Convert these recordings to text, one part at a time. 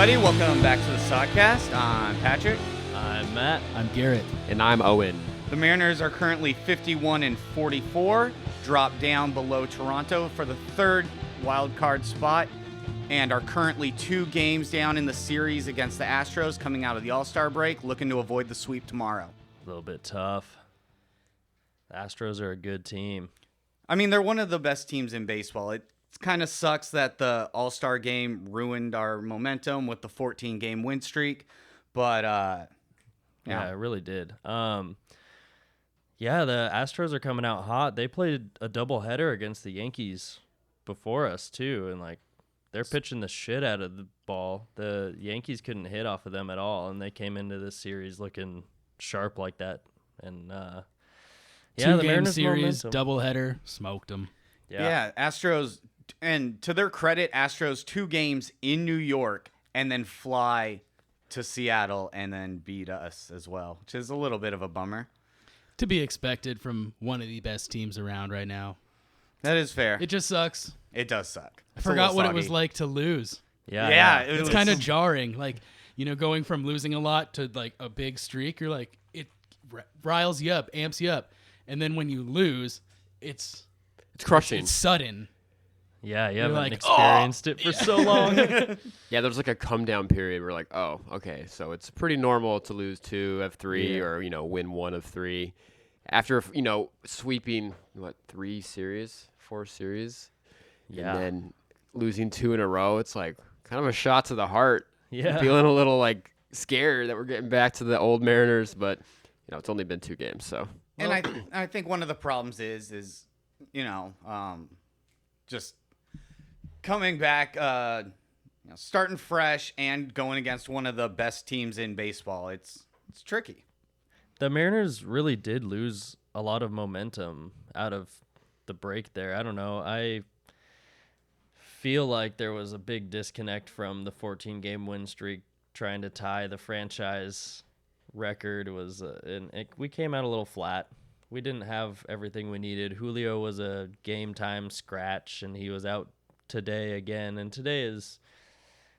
everybody. Welcome back to the Sogcast. I'm Patrick. I'm Matt. I'm Garrett. And I'm Owen. The Mariners are currently 51-44, dropped down below Toronto for the third wild card spot, and are currently 2 games down in the series against the Astros coming out of the All-Star break, looking to avoid the sweep tomorrow. A little bit tough. The Astros are a good team. I mean, they're one of the best teams in baseball. It kind of sucks that the All-Star game ruined our momentum with the 14-game win streak, but Yeah, it really did. Yeah, the Astros are coming out hot. They played a doubleheader against the Yankees before us, too, and, they're pitching the shit out of the ball. The Yankees couldn't hit off of them at all, and they came into this series looking sharp like that. And, the Two-game Mariners series, momentum. doubleheader, smoked them. Yeah, Astros, and to their credit, Astros 2 games in New York and then fly to Seattle and then beat us as well, which is a little bit of a bummer. To be expected from one of the best teams around right now. That is fair. It just sucks. It does suck. I forgot what it was like to lose. Yeah, It's kind of jarring. Going from losing a lot to a big streak, you're like, it riles you up, amps you up. And then when you lose, it's crushing. It's sudden. Yeah, you You're haven't like, experienced it for so long. Yeah, there's a come down period where oh, okay, so it's pretty normal to lose 2 of 3 or, win 1 of 3. After, sweeping, 4 series? Yeah. And then losing 2 in a row, it's kind of a shot to the heart. Yeah. Feeling a little scared that we're getting back to the old Mariners, but, it's only been 2 games, so. And I think one of the problems is just coming back, starting fresh and going against one of the best teams in baseball. It's tricky. The Mariners really did lose a lot of momentum out of the break there. I don't know. I feel like there was a big disconnect from the 14-game win streak trying to tie the franchise record. We came out a little flat. We didn't have everything we needed. Julio was a game-time scratch, and he was out today again. And today is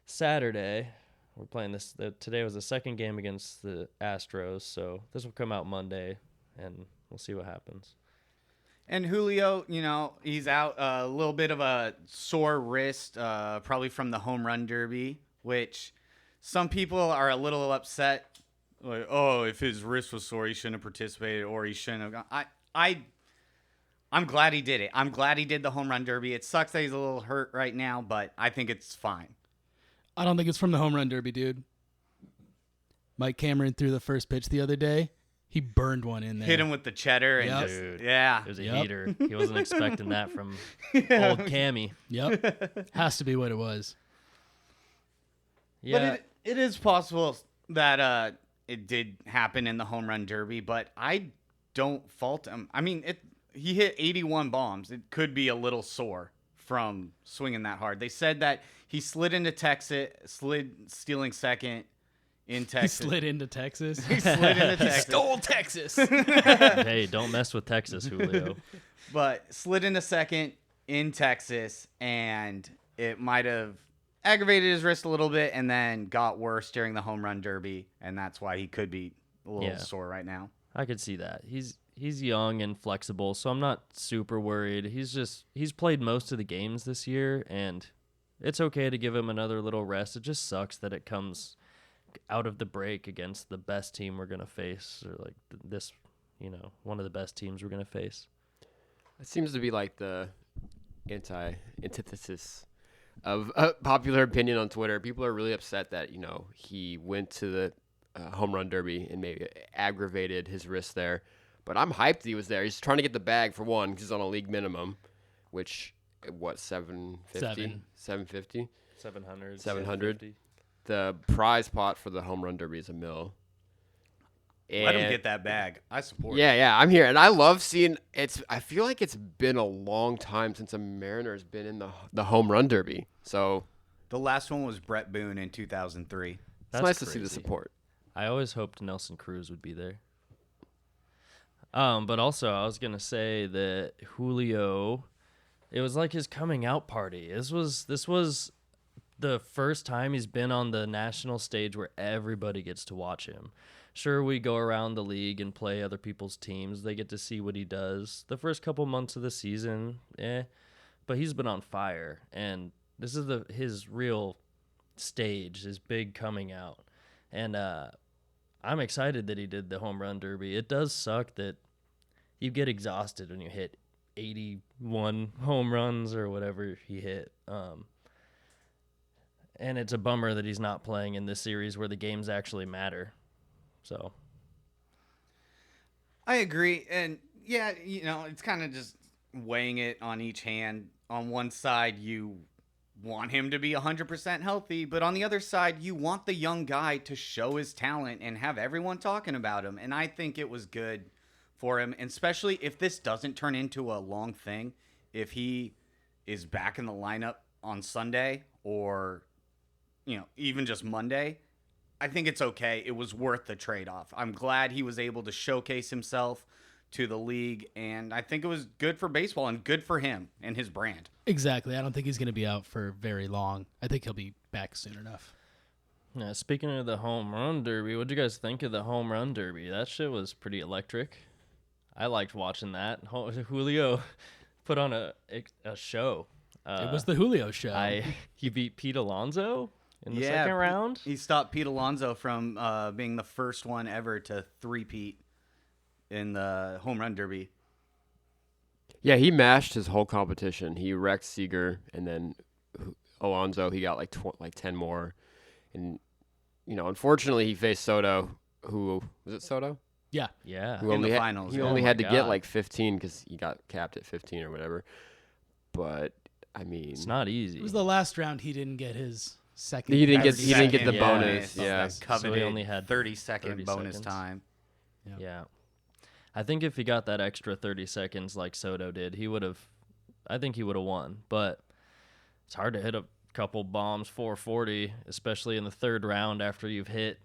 Saturday. We're playing this. Today was the second game against the Astros, so this will come out Monday, and we'll see what happens. And Julio, he's out a little bit of a sore wrist, probably from the home run derby, which some people are a little upset. Like, oh, if his wrist was sore, he shouldn't have participated, or he shouldn't have gone. I'm glad he did it. I'm glad he did the home run derby. It sucks that he's a little hurt right now, but I think it's fine. I don't think it's from the home run derby, dude. Mike Cameron threw the first pitch the other day. He burned one in there. Hit him with the cheddar and Dude, yeah. It was a heater. He wasn't expecting that from old Cammy. Yep. Has to be what it was. Yeah. But it is possible that it did happen in the home run derby, but I don't fault him. I mean, he hit 81 bombs. It could be a little sore from swinging that hard. They said that he slid stealing second in Texas. He slid into Texas. He slid into Texas. Stole Texas. Hey, don't mess with Texas, Julio. But slid into second in Texas, and it might have aggravated his wrist a little bit and then got worse during the home run derby, and that's why he could be a little sore right now. I could see that. He's young and flexible, so I'm not super worried. He's played most of the games this year, and it's okay to give him another little rest. It just sucks that it comes out of the break against the best team we're going to face, or this, one of the best teams we're going to face. It seems to be the antithesis of popular opinion on Twitter. People are really upset that, he went to the home run derby and maybe aggravated his wrist there. But I'm hyped he was there. He's trying to get the bag for one because he's on a league minimum, which, $750? 750? 700. 700. The prize pot for the home run derby is $1 million. Let him get that bag. I support it. Yeah, I'm here. And I love seeing I feel like it's been a long time since a Mariner's been in the home run derby. So The last one was Brett Boone in 2003. It's nice to see the support. I always hoped Nelson Cruz would be there. But also, I was going to say that Julio, it was like his coming out party. This was the first time he's been on the national stage where everybody gets to watch him. Sure, we go around the league and play other people's teams. They get to see what he does. The first couple months of the season, but he's been on fire, and this is his real stage, his big coming out. And I'm excited that he did the home run derby. It does suck that you get exhausted when you hit 81 home runs or whatever he hit. And it's a bummer that he's not playing in this series where the games actually matter. So I agree. And yeah, it's kind of just weighing it on each hand. On one side, you want him to be 100% healthy, but on the other side, you want the young guy to show his talent and have everyone talking about him. And I think it was good for him, and especially if this doesn't turn into a long thing, if he is back in the lineup on Sunday or, even just Monday, I think it's okay. It was worth the trade-off. I'm glad he was able to showcase himself to the league, and I think it was good for baseball and good for him and his brand. Exactly. I don't think he's going to be out for very long. I think he'll be back soon enough. Yeah, speaking of the home run derby, what'd you guys think of the home run derby? That shit was pretty electric. I liked watching that. Julio put on a show. It was the Julio show. He beat Pete Alonso in the second round. He stopped Pete Alonso from being the first one ever to three-peat in the home run derby. Yeah, he mashed his whole competition. He wrecked Seager, and then Alonso, he got like 10 more. And, unfortunately, he faced Soto, who, was it Soto? Yeah. In the finals. He only had to get like 15 because he got capped at 15 or whatever. But, I mean. It's not easy. It was the last round he didn't get his second. He didn't get the bonus. Yeah. Coveted So he only had 30-second bonus seconds. time. Yeah. I think if he got that extra 30 seconds like Soto did, I think he would have won. But it's hard to hit a couple bombs 440, especially in the third round after you've hit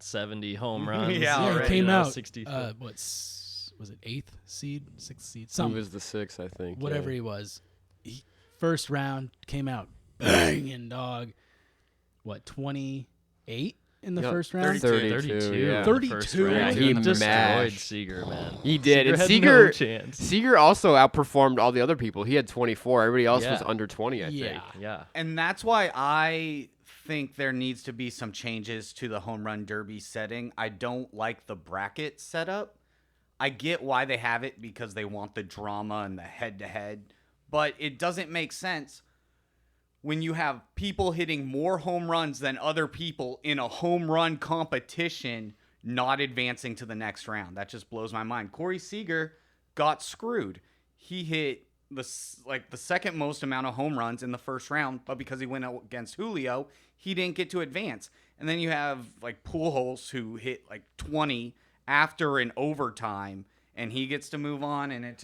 70 home runs. He came out. 60. Was it 8th seed, 6th seed? He Something. was the 6th, I think. Whatever yeah. he was. First round came out banging, dog. What, 28 in the first round? 32. Yeah. 32. Yeah, He he destroyed mashed. Seager, man. He did. And had Seager, no chance. Seager also outperformed all the other people. He had 24. Everybody else was Yeah. under 20, I Yeah. think. Yeah. And that's why I think there needs to be some changes to the home run derby setting. I don't like the bracket setup. I get why they have it because they want the drama and the head-to-head, but it doesn't make sense when you have people hitting more home runs than other people in a home run competition not advancing to the next round. That just blows my mind. Corey Seager got screwed. He hit the second most amount of home runs in the first round, but because he went out against Julio, he didn't get to advance. And then you have like Pujols who hit like 20 after an overtime, and he gets to move on, and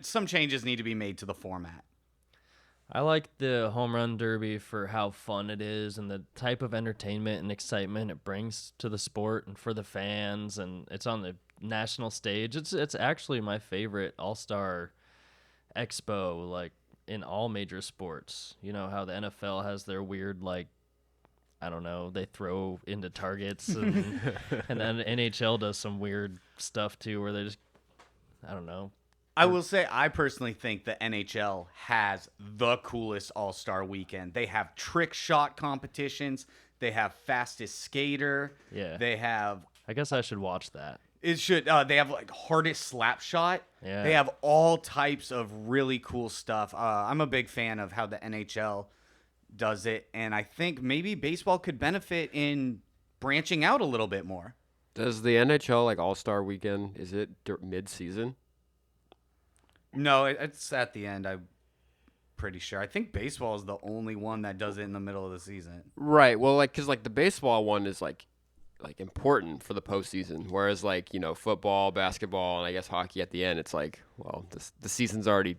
some changes need to be made to the format. I like the home run derby for how fun it is and the type of entertainment and excitement it brings to the sport and for the fans, and it's on the national stage. It's actually my favorite All-Star Expo, like in all major sports. You know how the NFL has their weird, like, I don't know, they throw into targets, and and then NHL does some weird stuff too where they just, I don't know. I will say, I personally think the NHL has the coolest All-Star weekend. They have trick shot competitions. They have fastest skater. Yeah. They have. I guess I should watch that. They have like hardest slap shot. Yeah. They have all types of really cool stuff. I'm a big fan of how the NHL does it, and I think maybe baseball could benefit in branching out a little bit more. Does the NHL like All-Star Weekend, is it mid-season? No, it's at the end. I'm pretty sure. I think baseball is the only one that does it in the middle of the season. Right. Well, like, because like the baseball one is like important for the postseason, whereas like, football, basketball, and I guess hockey at the end, it's like, well, the season's already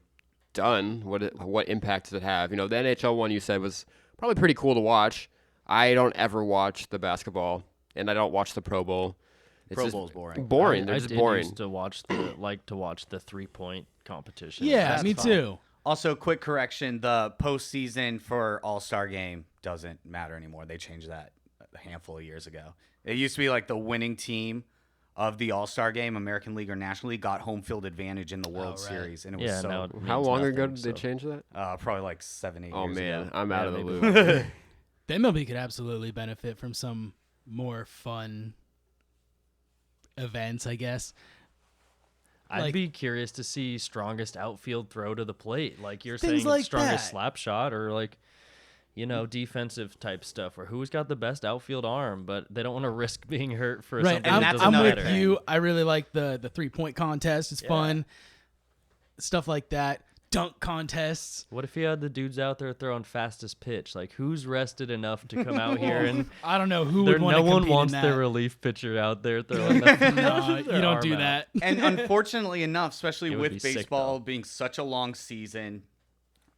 done. What impact does it have? The NHL one you said was probably pretty cool to watch. I don't ever watch the basketball, and I don't watch the Pro Bowl. Pro Bowl's boring. Boring. They're I just did boring. used to watch the 3-point competition. Yeah, That's me fun. too. Also, quick correction: the postseason for All-Star Game doesn't matter anymore. They changed that a handful of years ago. It used to be like the winning team of the All-Star Game, American League or National League, got home field advantage in the World right. Series, and it was Yeah, so now it How means long nothing, ago did they so- change that? probably like 7-8 Oh years man, ago. I'm out of the maybe. loop. The MLB could absolutely benefit from some more fun events, I guess. I'd Like- be curious to see strongest outfield throw to the plate. Like you're Things saying, like strongest that. slap shot, or like, defensive type stuff, or who's got the best outfield arm, but they don't want to risk being hurt for Right, something and that that's doesn't I'm with matter. you. I really like the 3-point contest. It's Yeah. fun. Stuff like that. Dunk contests. What if you had the dudes out there throwing fastest pitch? Like, who's rested enough to come out here and I don't know who would want no to one compete wants in their that. relief pitcher out there throwing that. No, you their don't arm do out. that. And unfortunately enough, especially It would be with sick, baseball though. being such a long season,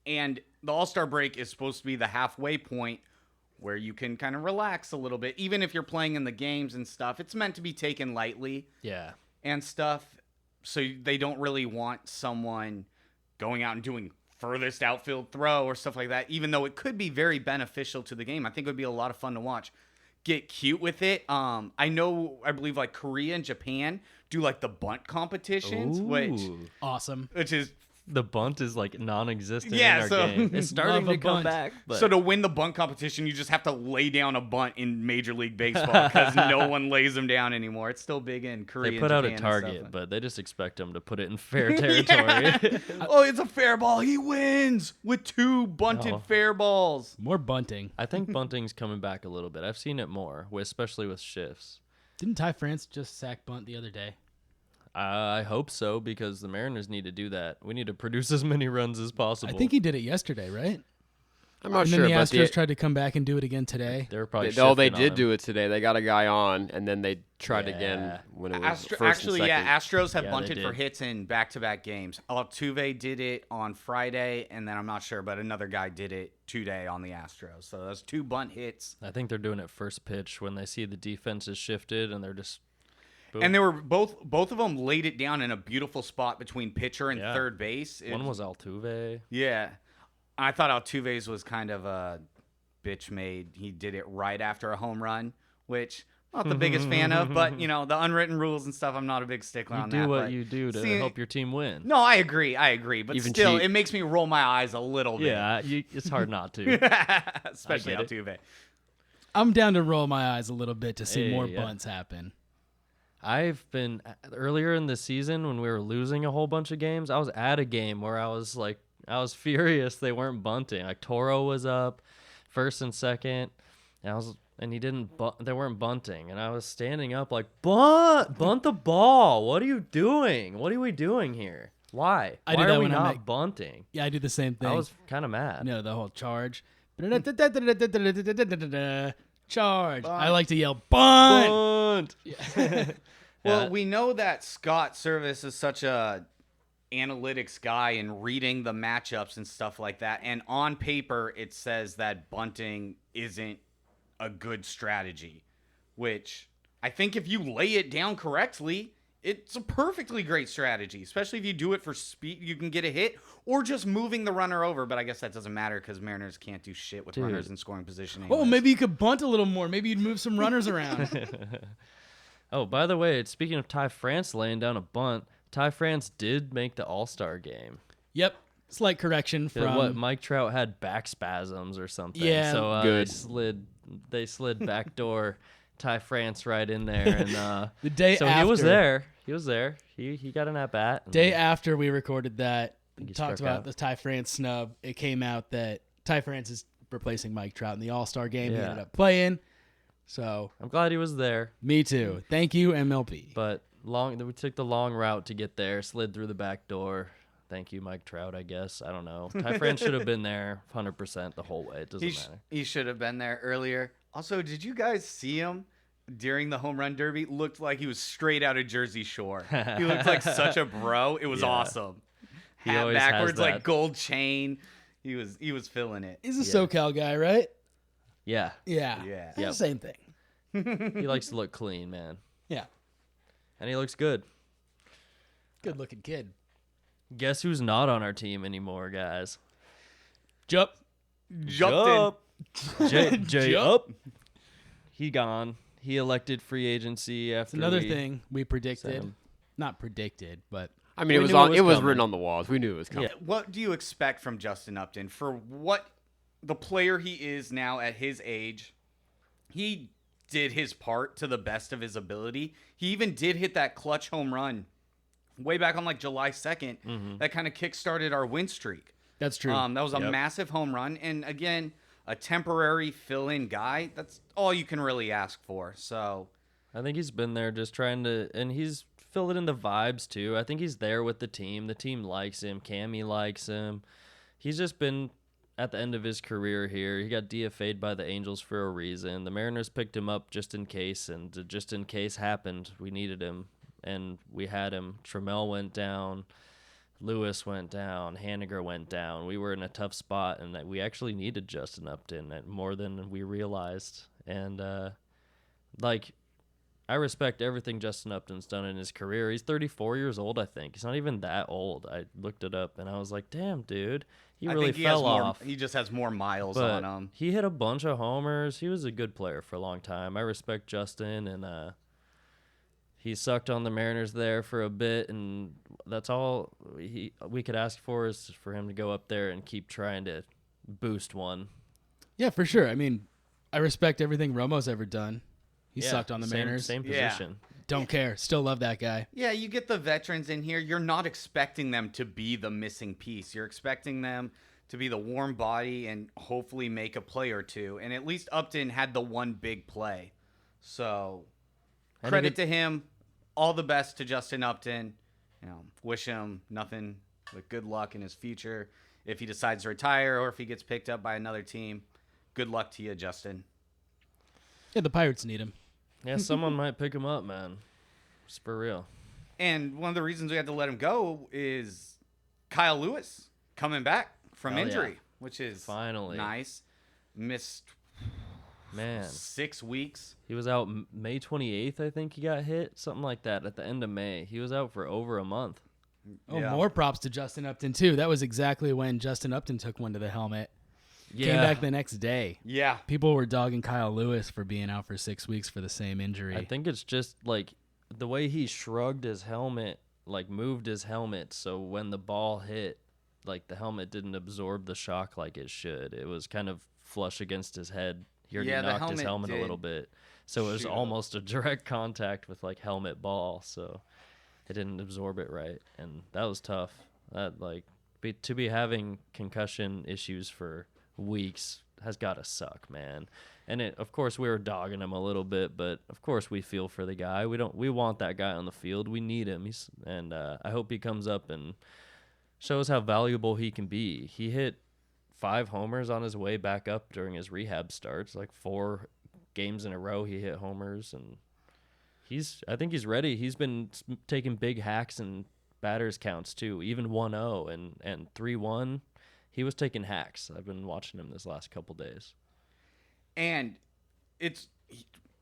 and the All-Star break is supposed to be the halfway point where you can kind of relax a little bit. Even if you're playing in the games and stuff, it's meant to be taken lightly Yeah. and stuff. So they don't really want someone going out and doing furthest outfield throw or stuff like that, even though it could be very beneficial to the game. I think it would be a lot of fun to watch. Get cute with it. I believe like Korea and Japan do like the bunt competitions, which Ooh. Awesome. is The bunt is like non-existent Yeah, in our so- game. It's starting Love to a come bunt. back. But so to win the bunt competition, you just have to lay down a bunt in Major League Baseball because no one lays them down anymore. It's still big in Korea. they and put out a Japan and stuff. target, but they just expect them to put it in fair territory. Oh, it's a fair ball. He wins with 2 bunted Oh. fair balls. More bunting. I think bunting's coming back a little bit. I've seen it more, especially with shifts. Didn't Ty France just sack bunt the other day? I hope so, because the Mariners need to do that. We need to produce as many runs as possible. I think he did it yesterday, right? I'm not And sure, then the but Astros tried to come back and do it again today. they were probably they shifting did on do him. it today. They got a guy on, and then they tried Yeah. again when it was Astro- first actually, and yeah, second. Astros have Yeah, they bunted for did. hits in back-to-back games. Altuve did it on Friday, and then I'm not sure, but another guy did it today on the Astros. So those 2 bunt hits. I think they're doing it first pitch when they see the defense is shifted, and they're just boom. And they were both of them laid it down in a beautiful spot between pitcher and Yeah. third base. One was Altuve. Yeah. I thought Altuve's was kind of a bitch made. He did it right after a home run, which I'm not the biggest fan of, but the unwritten rules and stuff, I'm not a big stickler You on do that. what but you do to see- help your team win. No, I agree, but Even still, cheat. it makes me roll my eyes a little bit. Yeah, it's hard not to. Especially I get Altuve. I'm down to roll my eyes a little bit to see Hey, more yeah. bunts happen. I've been earlier in the season when we were losing a whole bunch of games. I was at a game where I was furious they weren't bunting. Like Toro was up first and second, and he didn't. They weren't bunting, and I was standing up like bunt the ball. What are you doing? What are we doing here? Why? I do Why that are we when I'm not at- bunting? Yeah, I do the same thing. I was kind of mad. the whole charge. Charge. I like to yell bunt. Bunt. Well, Yeah. we know that Scott Service is such a analytics guy and reading the matchups and stuff like that. And on paper, it says that bunting isn't a good strategy, which I think if you lay it down correctly, it's a perfectly great strategy, especially if you do it for speed. You can get a hit or just moving the runner over. But I guess that doesn't matter because Mariners can't do shit with Dude. runners in scoring position. Oh, anyways. maybe you could bunt a little more. Maybe you'd move some runners around. Oh, by the way, speaking of Ty France laying down a bunt, Ty France did make the All-Star game. Yep. Slight correction from What Mike Trout had back spasms or something. Yeah. So Good. they slid backdoor Ty France right in there, and the day so after. he was there. He was there. He got an at bat. Day after we recorded that, he talked struck about out. the Ty France snub. It came out that Ty France is replacing Mike Trout in the All-Star game. He Yeah. ended up playing. So, I'm glad he was there, me too. Thank you, MLB. but we took the long route to get there. Slid through the back door. Thank you, Mike Trout. I guess I don't know. Ty France should have been there 100% the whole way. It doesn't matter. He should have been there earlier. Also, did you guys see him during the home run derby? Looked like he was straight out of Jersey Shore. He looked like such a bro. It was Yeah. awesome. He Hat always has backwards, like that. gold chain. He was feeling it. He's a SoCal guy, right? Yeah, Yeah. Yeah. It's the Yep. same thing. he likes to look clean, man, Yeah. and he looks good. Good looking kid. Guess who's not on our team anymore, guys? Jup. Jumped J up. He gone. He elected free agency after. It's another we thing we predicted. him. Not predicted, but I mean, We it knew was it was written coming. on the walls. We knew it was coming. Yeah. What do you expect from Justin Upton for what the player he is now at his age? He did his part to the best of his ability. He even did hit that clutch home run way back on like July 2nd. That kind of kickstarted our win streak. that's true. That was a Yep. massive home run. And again, a temporary fill-in guy. That's all you can really ask for. So I think he's been there just trying to, and he's filled in the vibes too. I think he's there with the team. The team likes him. Cammy likes him. He's just been at the end of his career here. He got DFA'd by the Angels for a reason. The Mariners picked him up just in case, and the just in case happened. We needed him, and we had him. Trammell went down. Lewis went down. Haniger went down. We were in a tough spot, and that we actually needed Justin Upton more than we realized. And I respect everything Justin Upton's done in his career. He's 34 years old, I think. He's not even that old. I looked it up, and I was like, damn, dude. He I really think he fell has more, off. he just has more miles But on him. he hit a bunch of homers. He was a good player for a long time. I respect Justin, and he sucked on the Mariners there for a bit, and that's all we could ask for is for him to go up there and keep trying to boost one. yeah, for sure. I mean, I respect everything Romo's ever done. He Yeah, sucked on the Mariners. Same Yeah. position. Don't care. Still love that guy. Yeah, you get the veterans in here. You're not expecting them to be the missing piece. You're expecting them to be the warm body and hopefully make a play or two. And at least Upton had the one big play. So And credit to him. All the best to Justin Upton. Wish him nothing but good luck in his future. If he decides to retire or if he gets picked up by another team, good luck to you, Justin. Yeah, the Pirates need him. Yeah, someone might pick him up, man. It's for real. And one of the reasons we had to let him go is Kyle Lewis coming back from Hell yeah. injury, which is Finally. nice. Missed Man, 6 weeks. he was out May 28th, I think he got hit. Something like that at the end of May. He was out for over a month. Oh, Yeah. more props to Justin Upton, too. That was exactly when Justin Upton took one to the helmet. Came back the next day. Yeah. People were dogging Kyle Lewis for being out for 6 weeks for the same injury. I think it's just like the way he shrugged his helmet, like moved his helmet, so when the ball hit, like the helmet didn't absorb the shock like it should. It was kind of flush against his head. He already Yeah, the knocked his helmet helmet a little did bit, so it was shoot up. almost a direct contact with like helmet ball, so it didn't absorb it right, and that was tough. That to be having concussion issues for weeks has got to suck, man. And of course we were dogging him a little bit, but of course we feel for the guy. We want that guy on the field. We need him. I hope he comes up and shows how valuable he can be. He hit 5 homers on his way back up during his rehab starts, like 4 games in a row he hit homers, and I think he's ready. He's been taking big hacks and batters counts too, even 1-0 and 3-1. He was taking hacks. I've been watching him this last couple days. And it's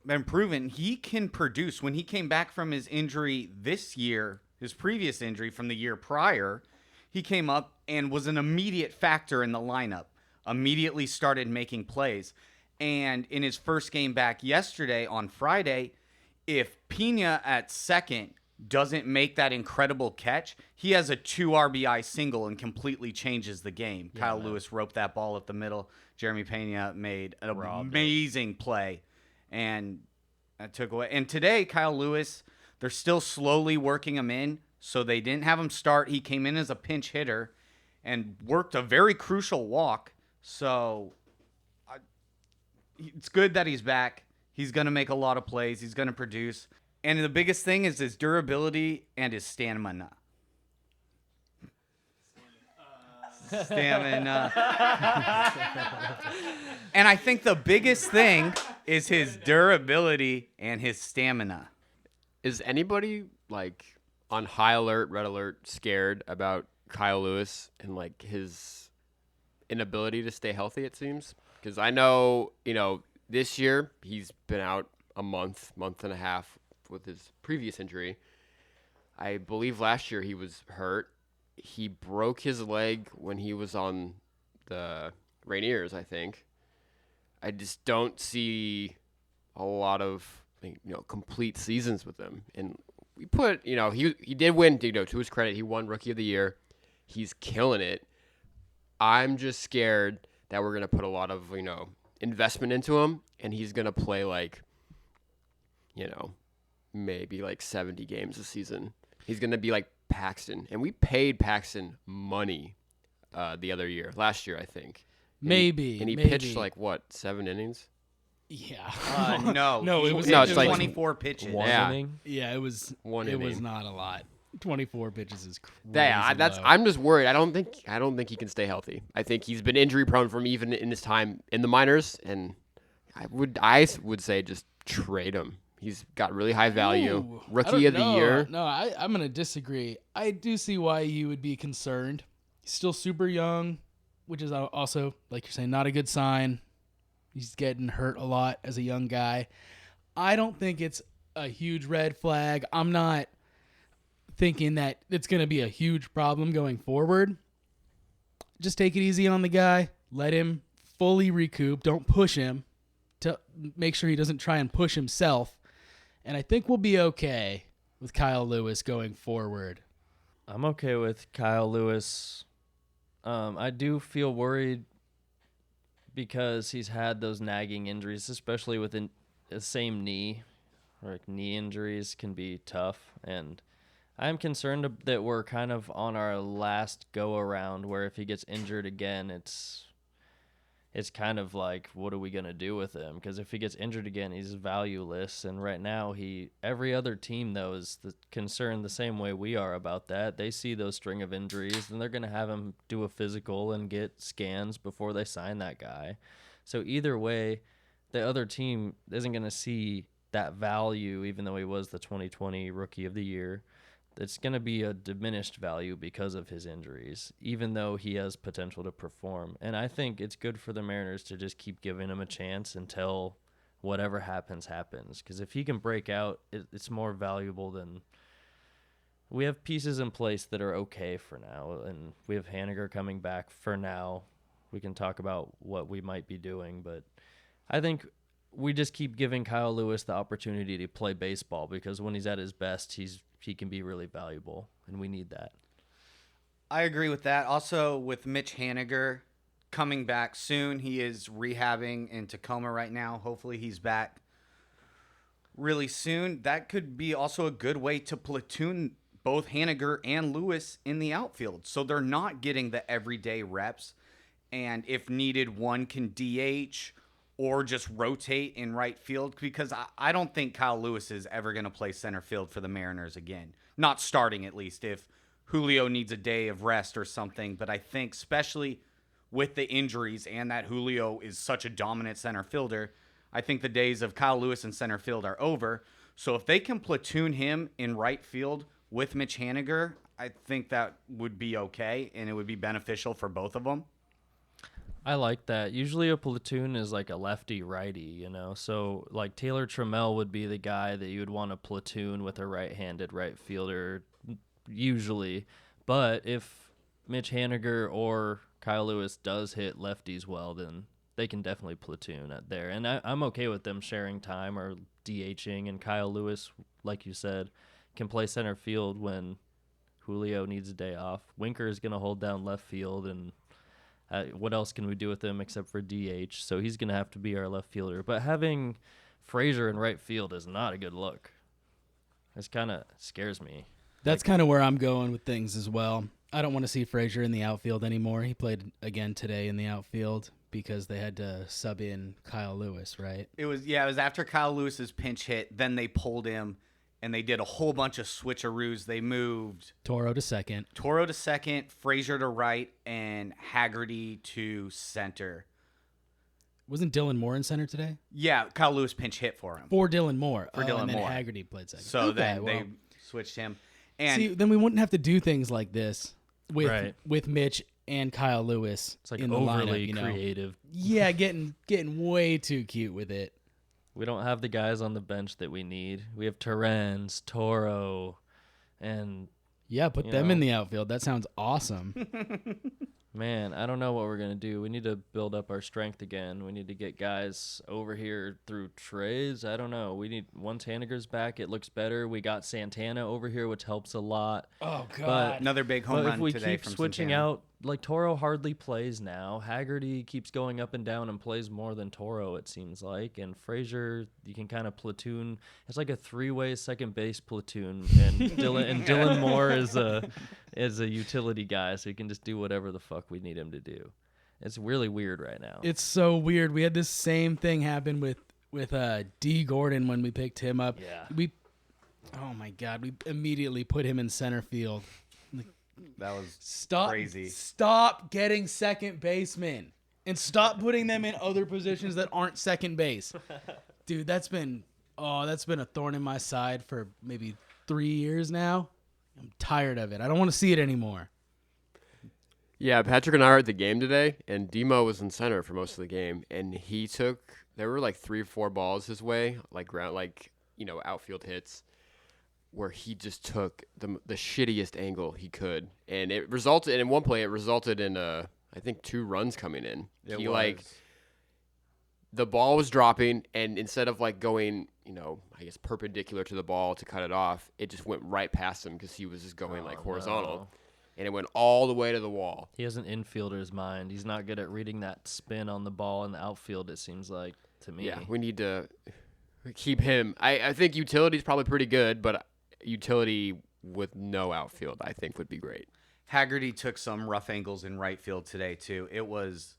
been proven he can produce. When he came back from his injury this year, his previous injury from the year prior, he came up and was an immediate factor in the lineup, immediately started making plays. And in his first game back yesterday on Friday, if Pena at second doesn't make that incredible catch, he has a 2 RBI single and completely changes the game. Yeah, Kyle man. Lewis roped that ball up the middle. Jeremy Pena made an Robbed it. amazing play, and that took away. And today, Kyle Lewis, they're still slowly working him in, so they didn't have him start. He came in as a pinch hitter and worked a very crucial walk. So it's good that he's back. He's going to make a lot of plays. He's going to produce. And the biggest thing is his durability and his stamina. Stamina. And I think the biggest thing is his durability and his stamina. Is anybody like on high alert, red alert, scared about Kyle Lewis and like his inability to stay healthy? It seems, because I know this year he's been out a month and a half with his previous injury. I believe last year he was hurt he broke his leg when he was on the Rainiers, I think. I just don't see a lot of complete seasons with him. And we put, he did win, to his credit, he won Rookie of the Year. He's killing it. I'm just scared that we're going to put a lot of, investment into him, and he's going to play maybe 70 games a season. He's going to be like Paxton. And we paid Paxton money last year, I think. Maybe. And he pitched 7 innings? Yeah. No, it was it's like 24 pitches. One Yeah. inning. Yeah, it was. One it inning. was not a lot. 24 pitches is crazy. Yeah, low. I'm just worried. I don't think he can stay healthy. I think he's been injury prone from even in his time in the minors, and I would say just trade him. He's got really high value. Ooh, Rookie of the year. No, I'm gonna disagree. I do see why you would be concerned. He's still super young, which is also, like you're saying, not a good sign. He's getting hurt a lot as a young guy. I don't think it's a huge red flag. I'm not thinking that it's going to be a huge problem going forward. Just take it easy on the guy. Let him fully recoup. Don't push him to make sure he doesn't try and push himself. And I think we'll be okay with Kyle Lewis going forward. I'm okay with Kyle Lewis. I do feel worried because he's had those nagging injuries, especially within the same knee. Knee injuries can be tough, and I'm concerned that we're kind of on our last go-around where if he gets injured again, it's kind of like, what are we going to do with him? Because if he gets injured again, he's valueless, and right now every other team, though, is concerned the same way we are about that. They see those string of injuries, and they're going to have him do a physical and get scans before they sign that guy. So either way, the other team isn't going to see that value, even though he was the 2020 Rookie of the Year. It's going to be a diminished value because of his injuries, even though he has potential to perform. And I think it's good for the Mariners to just keep giving him a chance until whatever happens, happens. Because if he can break out, it's more valuable than... We have pieces in place that are okay for now, and we have Haniger coming back for now. We can talk about what we might be doing, but I think we just keep giving Kyle Lewis the opportunity to play baseball, because when he's at his best, he can be really valuable, and we need that. I agree with that. Also, with Mitch Haniger coming back soon, he is rehabbing in Tacoma right now. Hopefully he's back really soon. That could be also a good way to platoon both Haniger and Lewis in the outfield, so they're not getting the everyday reps, and if needed, one can DH or just rotate in right field, because I don't think Kyle Lewis is ever going to play center field for the Mariners again. Not starting, at least, if Julio needs a day of rest or something. But I think, especially with the injuries and that Julio is such a dominant center fielder, I think the days of Kyle Lewis in center field are over. So if they can platoon him in right field with Mitch Haniger, I think that would be okay, and it would be beneficial for both of them. I like that. Usually a platoon is like a lefty-righty, So like Taylor Trammell would be the guy that you would want to platoon with a right-handed right fielder usually. But if Mitch Haniger or Kyle Lewis does hit lefties well, then they can definitely platoon at there. And I'm okay with them sharing time or DHing. And Kyle Lewis, like you said, can play center field when Julio needs a day off. Winker is going to hold down left field, and what else can we do with him except for DH? So he's going to have to be our left fielder. But having Frazier in right field is not a good look. It kind of scares me. That's kind of where I'm going with things as well. I don't want to see Frazier in the outfield anymore. He played again today in the outfield because they had to sub in Kyle Lewis, right? It was after Kyle Lewis's pinch hit. Then they pulled him, and they did a whole bunch of switcheroos. They moved Toro to second, Frazier to right, and Haggerty to center. Wasn't Dylan Moore in center today? Yeah, Kyle Lewis pinch hit for him. For Dylan Moore. And then Haggerty played second. So then they switched him. And see, then we wouldn't have to do things like this Right. with Mitch and Kyle Lewis. It's like in the overly lineup, creative. Yeah, getting way too cute with it. We don't have the guys on the bench that we need. We have Terrence, Toro, and Yeah, put them in the outfield. That sounds awesome. Man, I don't know what we're going to do. We need to build up our strength again. We need to get guys over here through trades. I don't know. Once Haniger's back, it looks better. We got Santana over here, which helps a lot. Oh, God. But Another big home run if we today keep from switching Santana. out, like Toro hardly plays now. Haggerty keeps going up and down and plays more than Toro, it seems like. And Frazier, you can kind of platoon. It's like a three-way second base platoon. And Dylan Moore is a utility guy, so he can just do whatever the fuck we need him to do. It's really weird right now. It's so weird. We had this same thing happen with D. Gordon when we picked him up. Yeah. Oh my God, we immediately put him in center field. That was Stop crazy. Stop getting second basemen and stop putting them in other positions that aren't second base. Dude, that's been a thorn in my side for maybe 3 years now. I'm tired of it. I don't want to see it anymore. Yeah, Patrick and I were at the game today, and Demo was in center for most of the game, and there were like 3 or 4 balls his way, like outfield hits, where he just took the shittiest angle he could, and at one play it resulted in I think 2 runs coming in. The ball was dropping, and instead of like going, I guess perpendicular to the ball to cut it off, it just went right past him because he was just going horizontal. No. And it went all the way to the wall. He has an infielder's mind. He's not good at reading that spin on the ball in the outfield, it seems like, to me. Yeah, we need to keep him. I think utility's probably pretty good, but utility with no outfield, I think, would be great. Haggerty took some rough angles in right field today too. It was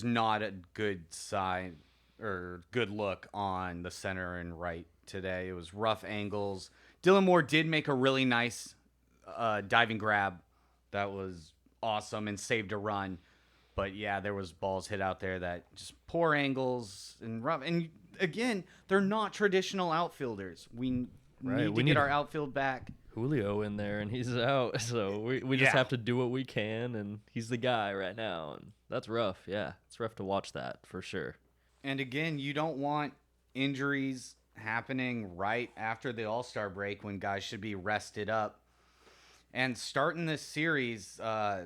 not a good sign or good look on the center and right today. It was rough angles. Dylan Moore did make a really nice diving grab that was awesome and saved a run. But yeah, there was balls hit out there that just poor angles and rough. And again, they're not traditional outfielders. We need to get our outfield back. Julio in there, and he's out. So we just have to do what we can, and he's the guy right now. And that's rough. Yeah, it's rough to watch that for sure. And again, you don't want injuries happening right after the All-Star break when guys should be rested up. And starting this series, I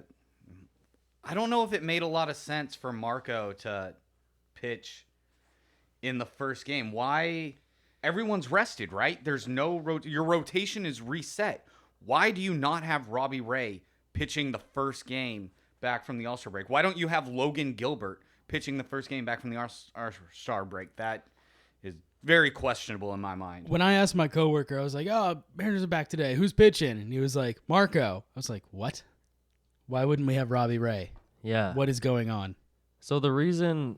don't know if it made a lot of sense for Marco to pitch in the first game. Why? Everyone's rested, right? There's no your rotation is reset. Why do you not have Robbie Ray pitching the first game back from the All-Star break? Why don't you have Logan Gilbert pitching the first game back from the All-Star break? That is very questionable in my mind. When I asked my coworker, I was like, "Oh, Mariners are back today. Who's pitching?" And he was like, "Marco." I was like, "What? Why wouldn't we have Robbie Ray? Yeah. What is going on?" So the reason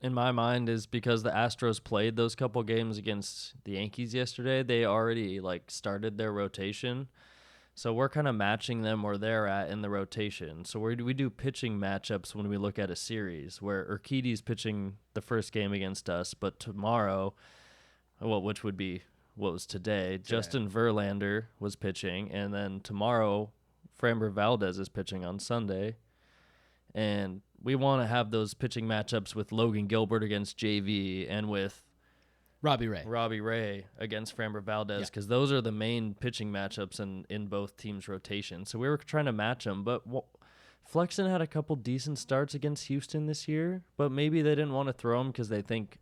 in my mind is because the Astros played those couple games against the Yankees yesterday. They already started their rotation. So we're kind of matching them where they're at in the rotation. So we do pitching matchups when we look at a series where Urquidy's pitching the first game against us, but tomorrow, which would be what was today, Justin Verlander was pitching, and then tomorrow Framber Valdez is pitching on Sunday. And we want to have those pitching matchups with Logan Gilbert against JV and with Robbie Ray against Framber Valdez, because those are the main pitching matchups in both teams' rotation. So we were trying to match them, but Flexen had a couple decent starts against Houston this year, but maybe they didn't want to throw him because they think,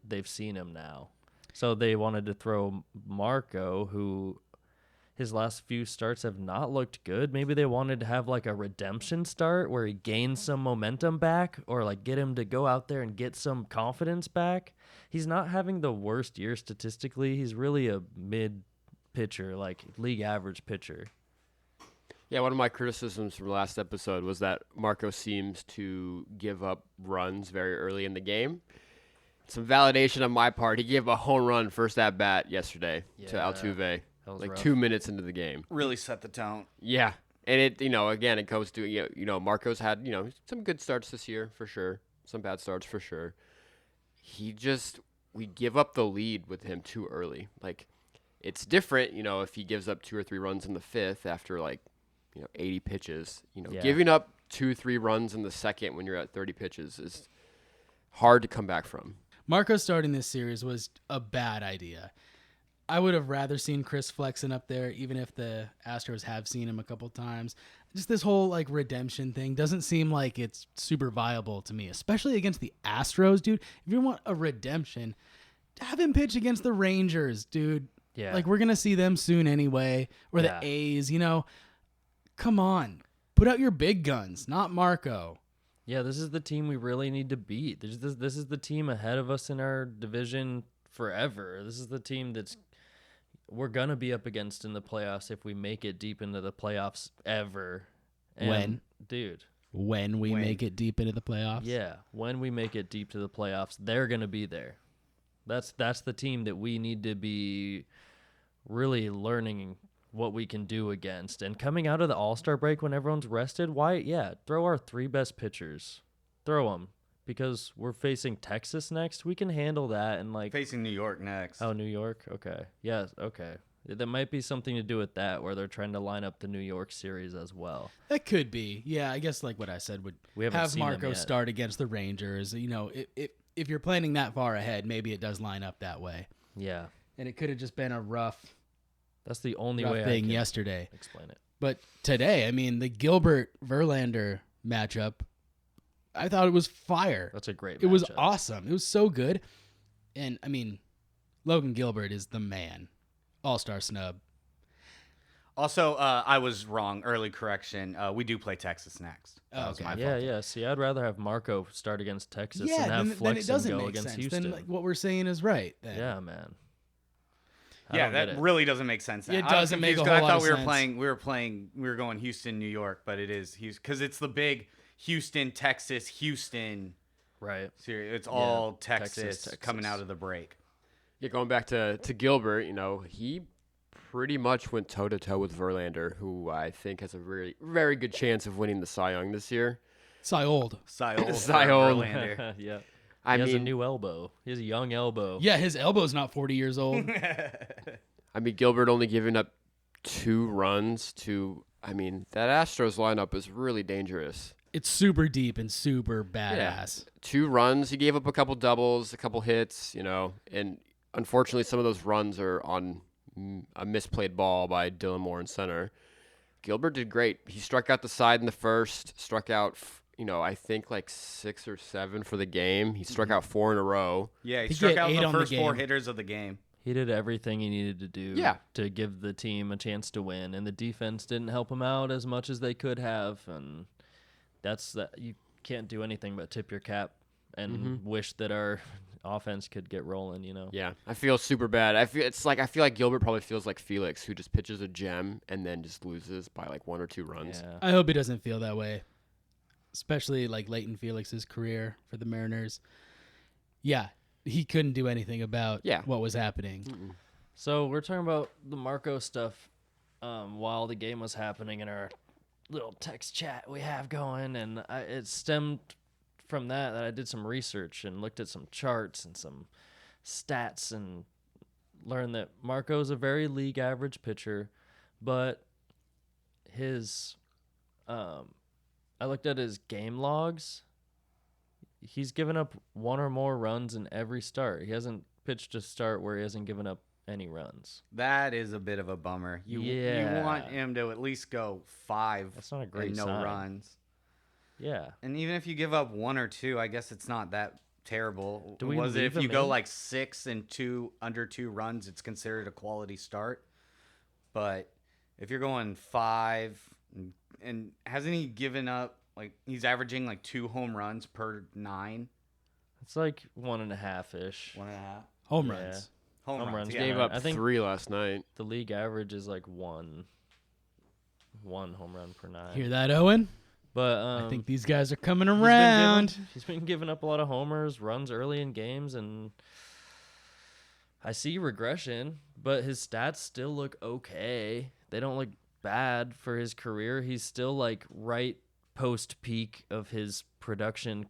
they've seen him now. So they wanted to throw Marco, who his last few starts have not looked good. Maybe they wanted to have a redemption start where he gains some momentum back, or get him to go out there and get some confidence back. He's not having the worst year statistically. He's really a mid pitcher, league average pitcher. Yeah, one of my criticisms from last episode was that Marco seems to give up runs very early in the game. Some validation on my part. He gave a home run first at bat yesterday to Altuve. Rough. 2 minutes into the game. Really set the tone. Yeah. And it, again, it goes to, Marco's had, some good starts this year for sure. Some bad starts for sure. We give up the lead with him too early. It's different, if he gives up 2 or 3 runs in the fifth after 80 pitches, giving up 2-3 runs in the second when you're at 30 pitches is hard to come back from. Marco starting this series was a bad idea. I would have rather seen Chris Flexen up there, even if the Astros have seen him a couple times. Just this whole like redemption thing doesn't seem like it's super viable to me, especially against the Astros, dude. If you want a redemption, have him pitch against the Rangers, dude. Yeah. Like we're gonna see them soon anyway, or Yeah. the A's. Come on, put out your big guns, not Marco. Yeah, this is the team we really need to beat. This is the team ahead of us in our division forever. This is the team we're going to be up against in the playoffs if we make it deep into the playoffs ever. When? Dude. When we make it deep into the playoffs. Yeah, when we make it deep to the playoffs, they're going to be there. That's the team that we need to be really learning what we can do against. And coming out of the All-Star break when everyone's rested, throw our 3 best pitchers. Throw them. Because we're facing Texas next. We can handle that. And Facing New York next. Oh, New York? Okay. Yes, okay. That might be something to do with that, where they're trying to line up the New York series as well. That could be. Yeah, I guess like what I said would We haven't have seen them Marco yet. start against the Rangers. If you're planning that far ahead, maybe it does line up that way. Yeah. And it could have just been a rough That's the only way I thing can yesterday. explain it. But today, I mean, the Gilbert-Verlander matchup, I thought it was fire. That's a great It was matchup. awesome. It was so good. And, I mean, Logan Gilbert is the man. All-star snub. Also, I was wrong. Early correction. We do play Texas next. That Oh, was okay. my Yeah, fault. yeah. See, I'd rather have Marco start against Texas Yeah, and have then it Flexen doesn't go make against sense. Houston. Then what we're saying is right. Then. Yeah, man. I Yeah, don't get that it. really doesn't make sense. It I was doesn't make a confused 'cause whole I lot thought of sense. we were going Houston, New York, but it is Houston because it's the big Houston, Texas, Houston Right. series. It's all Texas, Texas coming Texas. out of the break. Yeah, going back to Gilbert, he pretty much went toe-to-toe with Verlander, who I think has a very, very good chance of winning the Cy Young this year. Cy Old. Cy Cy Old. Verlander. Yeah. I He has a mean, new elbow. He has a young elbow. Yeah, his elbow's not 40 years old. Gilbert only giving up 2 runs to, that Astros lineup is really dangerous. It's super deep and super badass. 2 runs. He gave up a couple doubles, a couple hits, and unfortunately some of those runs are on a misplayed ball by Dylan Moore in center. Gilbert did great. He struck out the side in the first, struck out, I think like 6 or 7 for the game. He struck out 4 in a row. Yeah, he He struck get out 8 the on the first 4 game. hitters of the game. He did everything he needed to do Yeah. to give the team a chance to win, and the defense didn't help him out as much as they could have, and that's that. You can't do anything but tip your cap and wish that our offense could get rolling, Yeah, I feel super bad. I feel like Gilbert probably feels like Felix, who just pitches a gem and then just loses by like 1 or 2 runs. Yeah. I hope he doesn't feel that way, especially like Leighton Felix's career for the Mariners. Yeah, he couldn't do anything about what was happening. So we're talking about the Marco stuff while the game was happening in our little text chat we have going, and it stemmed from that I did some research and looked at some charts and some stats and learned that Marco's a very league average pitcher, but his I looked at his game logs. He's given up 1 or more runs in every start. He hasn't pitched a start where he hasn't given up any runs. That is a bit of a bummer. You want him to at least go 5. That's not a great and no sign. runs. Yeah. And even if you give up 1 or 2, I guess it's not that terrible. Do we Was it leave if you him go in? like 6 and 2 under 2 runs, it's considered a quality start. But if you're going 5 and hasn't he given up like he's averaging like 2 home runs per 9? It's like 1.5-ish. 1.5 Home Yeah. runs. home runs. Yeah. Gave up I think- 3 last night. The league average is like one home run per 9. Hear that, Owen? But I think these guys are coming he's been around. he's been giving up a lot of homers, runs early in games, and I see regression, but his stats still look okay. They don't look bad for his career. He's still like right post peak of his production.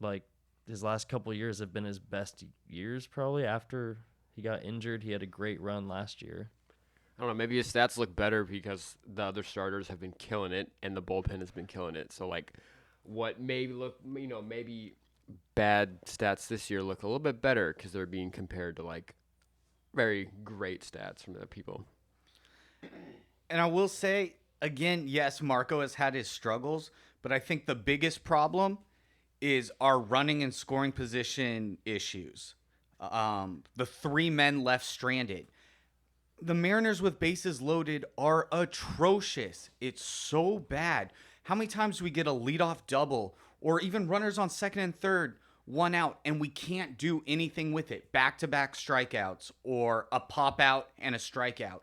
Like his last couple of years have been his best years probably after he got injured. He had a great run last year. I don't know, maybe his stats look better because the other starters have been killing it and the bullpen has been killing it. So like what maybe maybe bad stats this year look a little bit better because they're being compared to like very great stats from the people. And I will say, again, yes, Marco has had his struggles, but I think the biggest problem is our running and scoring position issues. The 3 men left stranded. The Mariners with bases loaded are atrocious. It's so bad. How many times do we get a leadoff double or even runners on second and third, 1 out, and we can't do anything with it? Back-to-back strikeouts or a pop out and a strikeout.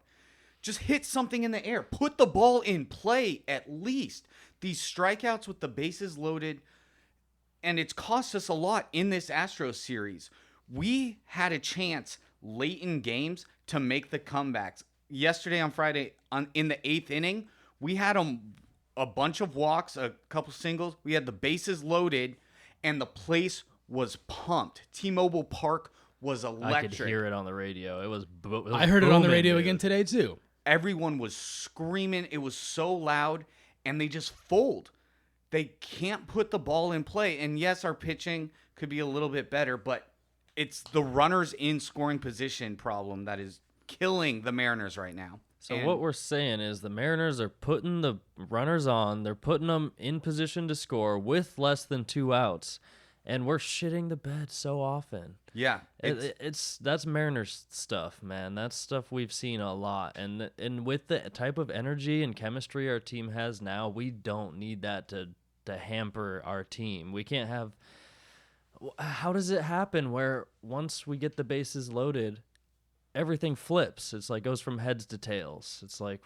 Just hit something in the air. Put the ball in play at least. These strikeouts with the bases loaded, and it's cost us a lot in this Astros series. We had a chance late in games to make the comebacks. Yesterday on Friday, in the 8th inning, we had a bunch of walks, a couple singles. We had the bases loaded, and the place was pumped. T-Mobile Park was electric. I could hear it on the radio. It was I heard it on the booming, radio dude. again today too. Everyone was screaming. It was so loud, and they just fold. They can't put the ball in play. And yes, our pitching could be a little bit better, but it's the runners in scoring position problem that is killing the Mariners right now. So And what we're saying is the Mariners are putting the runners on. They're putting them in position to score with less than 2 outs, and we're shitting the bed so often. yeah, That's Mariners stuff, man. That's stuff we've seen a lot, and with the type of energy and chemistry our team has now, we don't need that to hamper our team. We can't have. How does it happen where once we get the bases loaded, everything flips? It's like goes from heads to tails. It's like,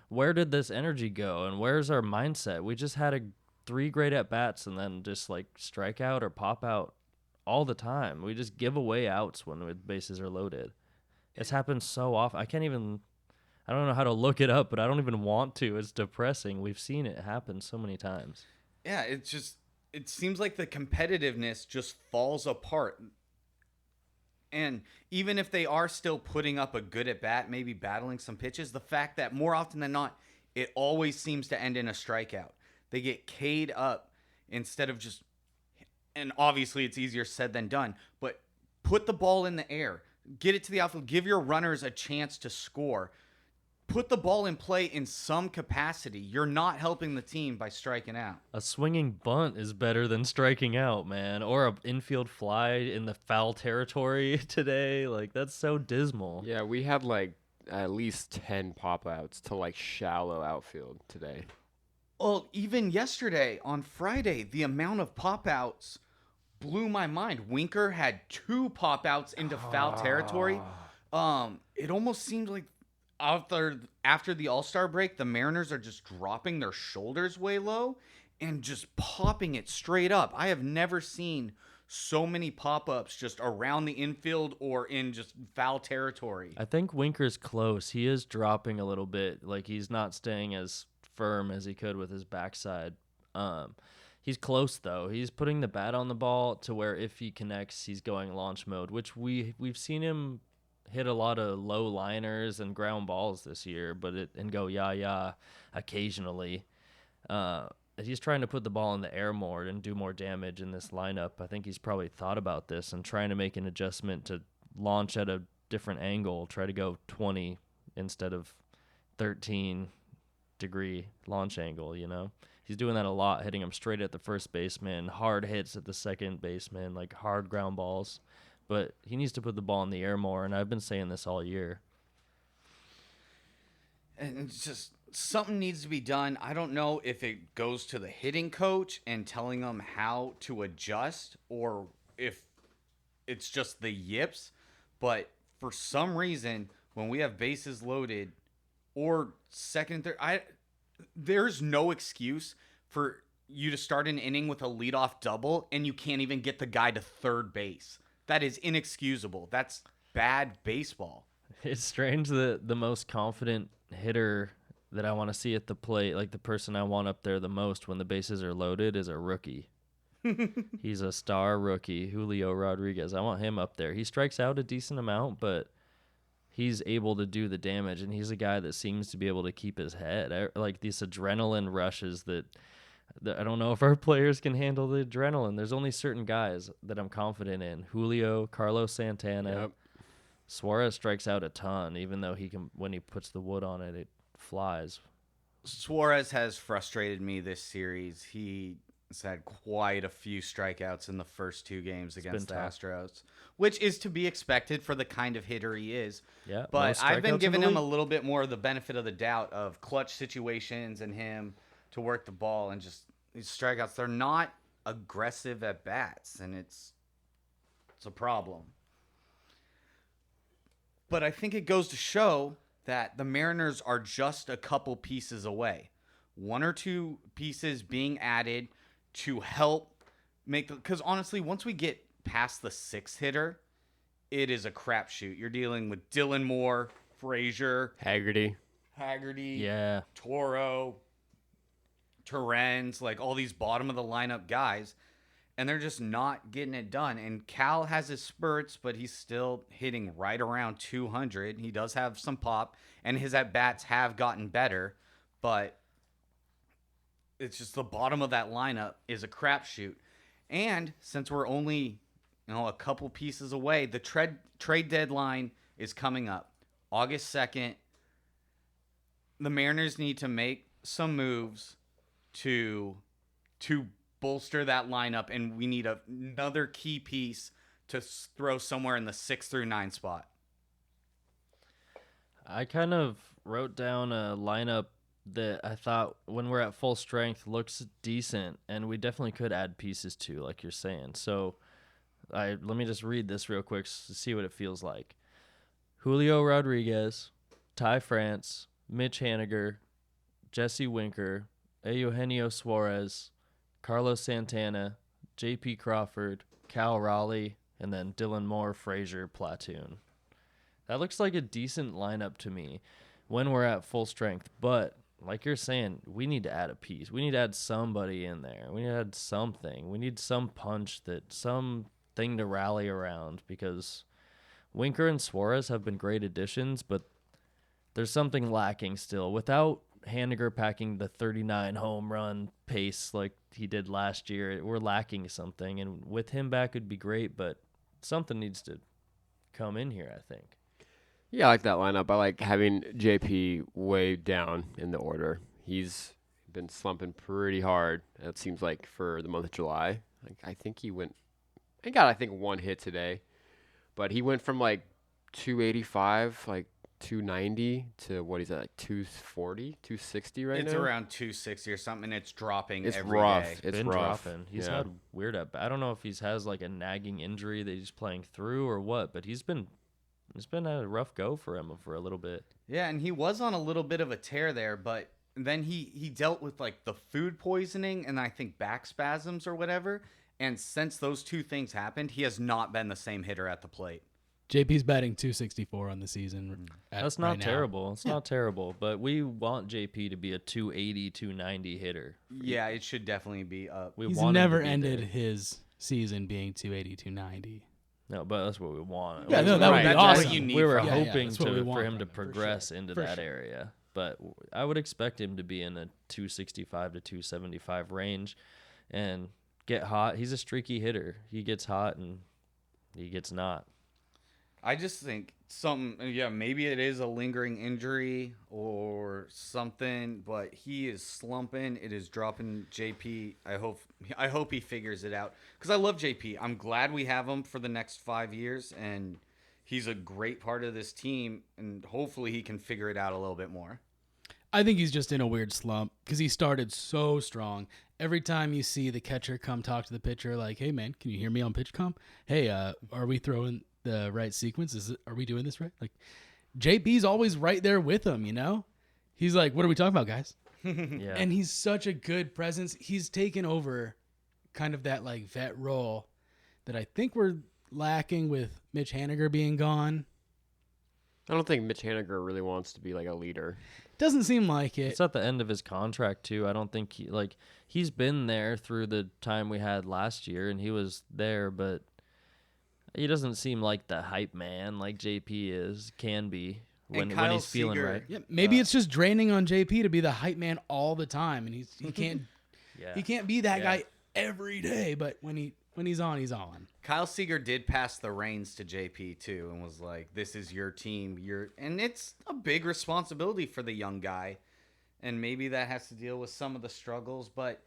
where did this energy go, and where's our mindset? We just had 3 great at bats and then just like strike out or pop out all the time. We just give away outs when the bases are loaded. It's happened so often. I don't know how to look it up, but I don't even want to. It's depressing. We've seen it happen so many times. yeah. It seems like the competitiveness just falls apart. And even if they are still putting up a good at bat, maybe battling some pitches, the fact that more often than not, it always seems to end in a strikeout. They get K'd up instead of just, and obviously it's easier said than done, but put the ball in the air, get it to the outfield, give your runners a chance to score. Put the ball in play in some capacity. You're not helping the team by striking out. A swinging bunt is better than striking out, man. Or an infield fly in the foul territory today. Like, that's so dismal. Yeah, we had like at least 10 pop outs to like shallow outfield today. Well, even yesterday on Friday, the amount of pop outs blew my mind. Winker had 2 pop outs into foul territory. It almost seemed like after the All-Star break, the Mariners are just dropping their shoulders way low and just popping it straight up. I have never seen so many pop-ups just around the infield or in just foul territory. I think Winker's close. He is dropping a little bit. Like, he's not staying as firm as he could with his backside. He's close, though. He's putting the bat on the ball to where if he connects, he's going launch mode, which we've seen him hit a lot of low liners and ground balls this year, and go yeah occasionally. He's trying to put the ball in the air more and do more damage in this lineup. I think he's probably thought about this and trying to make an adjustment to launch at a different angle, try to go 20 instead of 13-degree launch angle, you know? He's doing that a lot, hitting him straight at the first baseman, hard hits at the second baseman, like hard ground balls. But he needs to put the ball in the air more, and I've been saying this all year. And it's just something needs to be done. I don't know if it goes to the hitting coach and telling them how to adjust or if it's just the yips. But for some reason, when we have bases loaded or second and third, there's no excuse for you to start an inning with a leadoff double and you can't even get the guy to third base. That is inexcusable. That's bad baseball. It's strange that the most confident hitter that I want to see at the plate, like the person I want up there the most when the bases are loaded, is a rookie. He's a star rookie, Julio Rodriguez. I want him up there. He strikes out a decent amount, but he's able to do the damage, and he's a guy that seems to be able to keep his head. Like these adrenaline rushes that I don't know if our players can handle the adrenaline. There's only certain guys that I'm confident in. Julio, Carlos Santana, Suarez strikes out a ton, even though when he puts the wood on it, it flies. Suarez has frustrated me this series. He's had quite a few strikeouts in the first 2 games against the tough. Astros, which is to be expected for the kind of hitter he is. Yeah, But most I've been strikeouts in giving the him a league. little bit more of the benefit of the doubt of clutch situations and him to work the ball, and just these strikeouts, they're not aggressive at bats, and it's a problem. But I think it goes to show that the Mariners are just a couple pieces away. 1 or 2 pieces being added to help make, because honestly, once we get past the 6th hitter, it is a crapshoot. You're dealing with Dylan Moore, Frazier, Haggerty. Yeah. Toro, Torrens, like all these bottom of the lineup guys, and they're just not getting it done. And Cal has his spurts, but he's still hitting right around 200. He does have some pop, and his at-bats have gotten better, but it's just the bottom of that lineup is a crapshoot. And since we're only a couple pieces away, the trade deadline is coming up. August 2nd. The Mariners need to make some moves to bolster that lineup, and we need another key piece to throw somewhere in the 6 through 9 spot. I kind of wrote down a lineup that I thought when we're at full strength looks decent, and we definitely could add pieces to, like you're saying. So let me just read this real quick to see what it feels like. Julio Rodriguez, Ty France, Mitch Haniger, Jesse Winker, Eugenio Suarez, Carlos Santana, J.P. Crawford, Cal Raleigh, and then Dylan Moore, Frazier, platoon. That looks like a decent lineup to me when we're at full strength. But like you're saying, we need to add a piece. We need to add somebody in there. We need to add something. We need some punch, something to rally around, because Winker and Suarez have been great additions, but there's something lacking still. Without Haniger packing the 39 home run pace like he did last year, we're lacking something. And with him back, it'd be great, but something needs to come in here, I think. Yeah, I like that lineup. I like having JP way down in the order. He's been slumping pretty hard, it seems like, for the month of July. I think he got 1 hit today. But he went from 285, 290 to what he's at, 240, 260 right now. It's around 260 or something, and it's dropping It's every rough. day. It's been rough. dropping. He's had weird I don't know if he has a nagging injury that he's playing through or what, but it's been a rough go for him for a little bit. Yeah, and he was on a little bit of a tear there, but then he dealt with the food poisoning and I think back spasms or whatever. And since those 2 things happened, he has not been the same hitter at the plate. JP's batting 264 on the season. That's not terrible. It's not terrible, but we want JP to be a 280, 290 hitter. Yeah, it should definitely be up. He's want him never to be ended there. his season being 280, 290. No, but that's what we want. Yeah, no, that would be That's awesome. what you need We were from him. hoping that's what we for want him from to him, for progress sure. into For that sure. area, but I would expect him to be in a 265 to 275 range and get hot. He's a streaky hitter. He gets hot and he gets not. I just think maybe it is a lingering injury or something, but he is slumping. It is dropping JP. I hope he figures it out, because I love JP. I'm glad we have him for the next 5 years, and he's a great part of this team, and hopefully he can figure it out a little bit more. I think he's just in a weird slump because he started so strong. Every time you see the catcher come talk to the pitcher, like, "Hey man, can you hear me on pitch comp? Hey, are we throwing the right sequence? Are we doing this right?" Like, JP's always right there with him, He's like, "What are we talking about, guys?" Yeah. And he's such a good presence. He's taken over kind of that vet role that I think we're lacking with Mitch Haniger being gone. I don't think Mitch Haniger really wants to be a leader. Doesn't seem like it. It's at the end of his contract too. I don't think he's been there through the time we had last year, and he was there, but he doesn't seem like the hype man like JP can be when Kyle he's feeling Seager- right. Yeah, maybe it's just draining on JP to be the hype man all the time, and he can't Yeah. he can't be that Yeah. guy every day. But when When he's on, he's on. Kyle Seager did pass the reins to JP too, and was like, "This is your team. And it's a big responsibility for the young guy, and maybe that has to deal with some of the struggles, but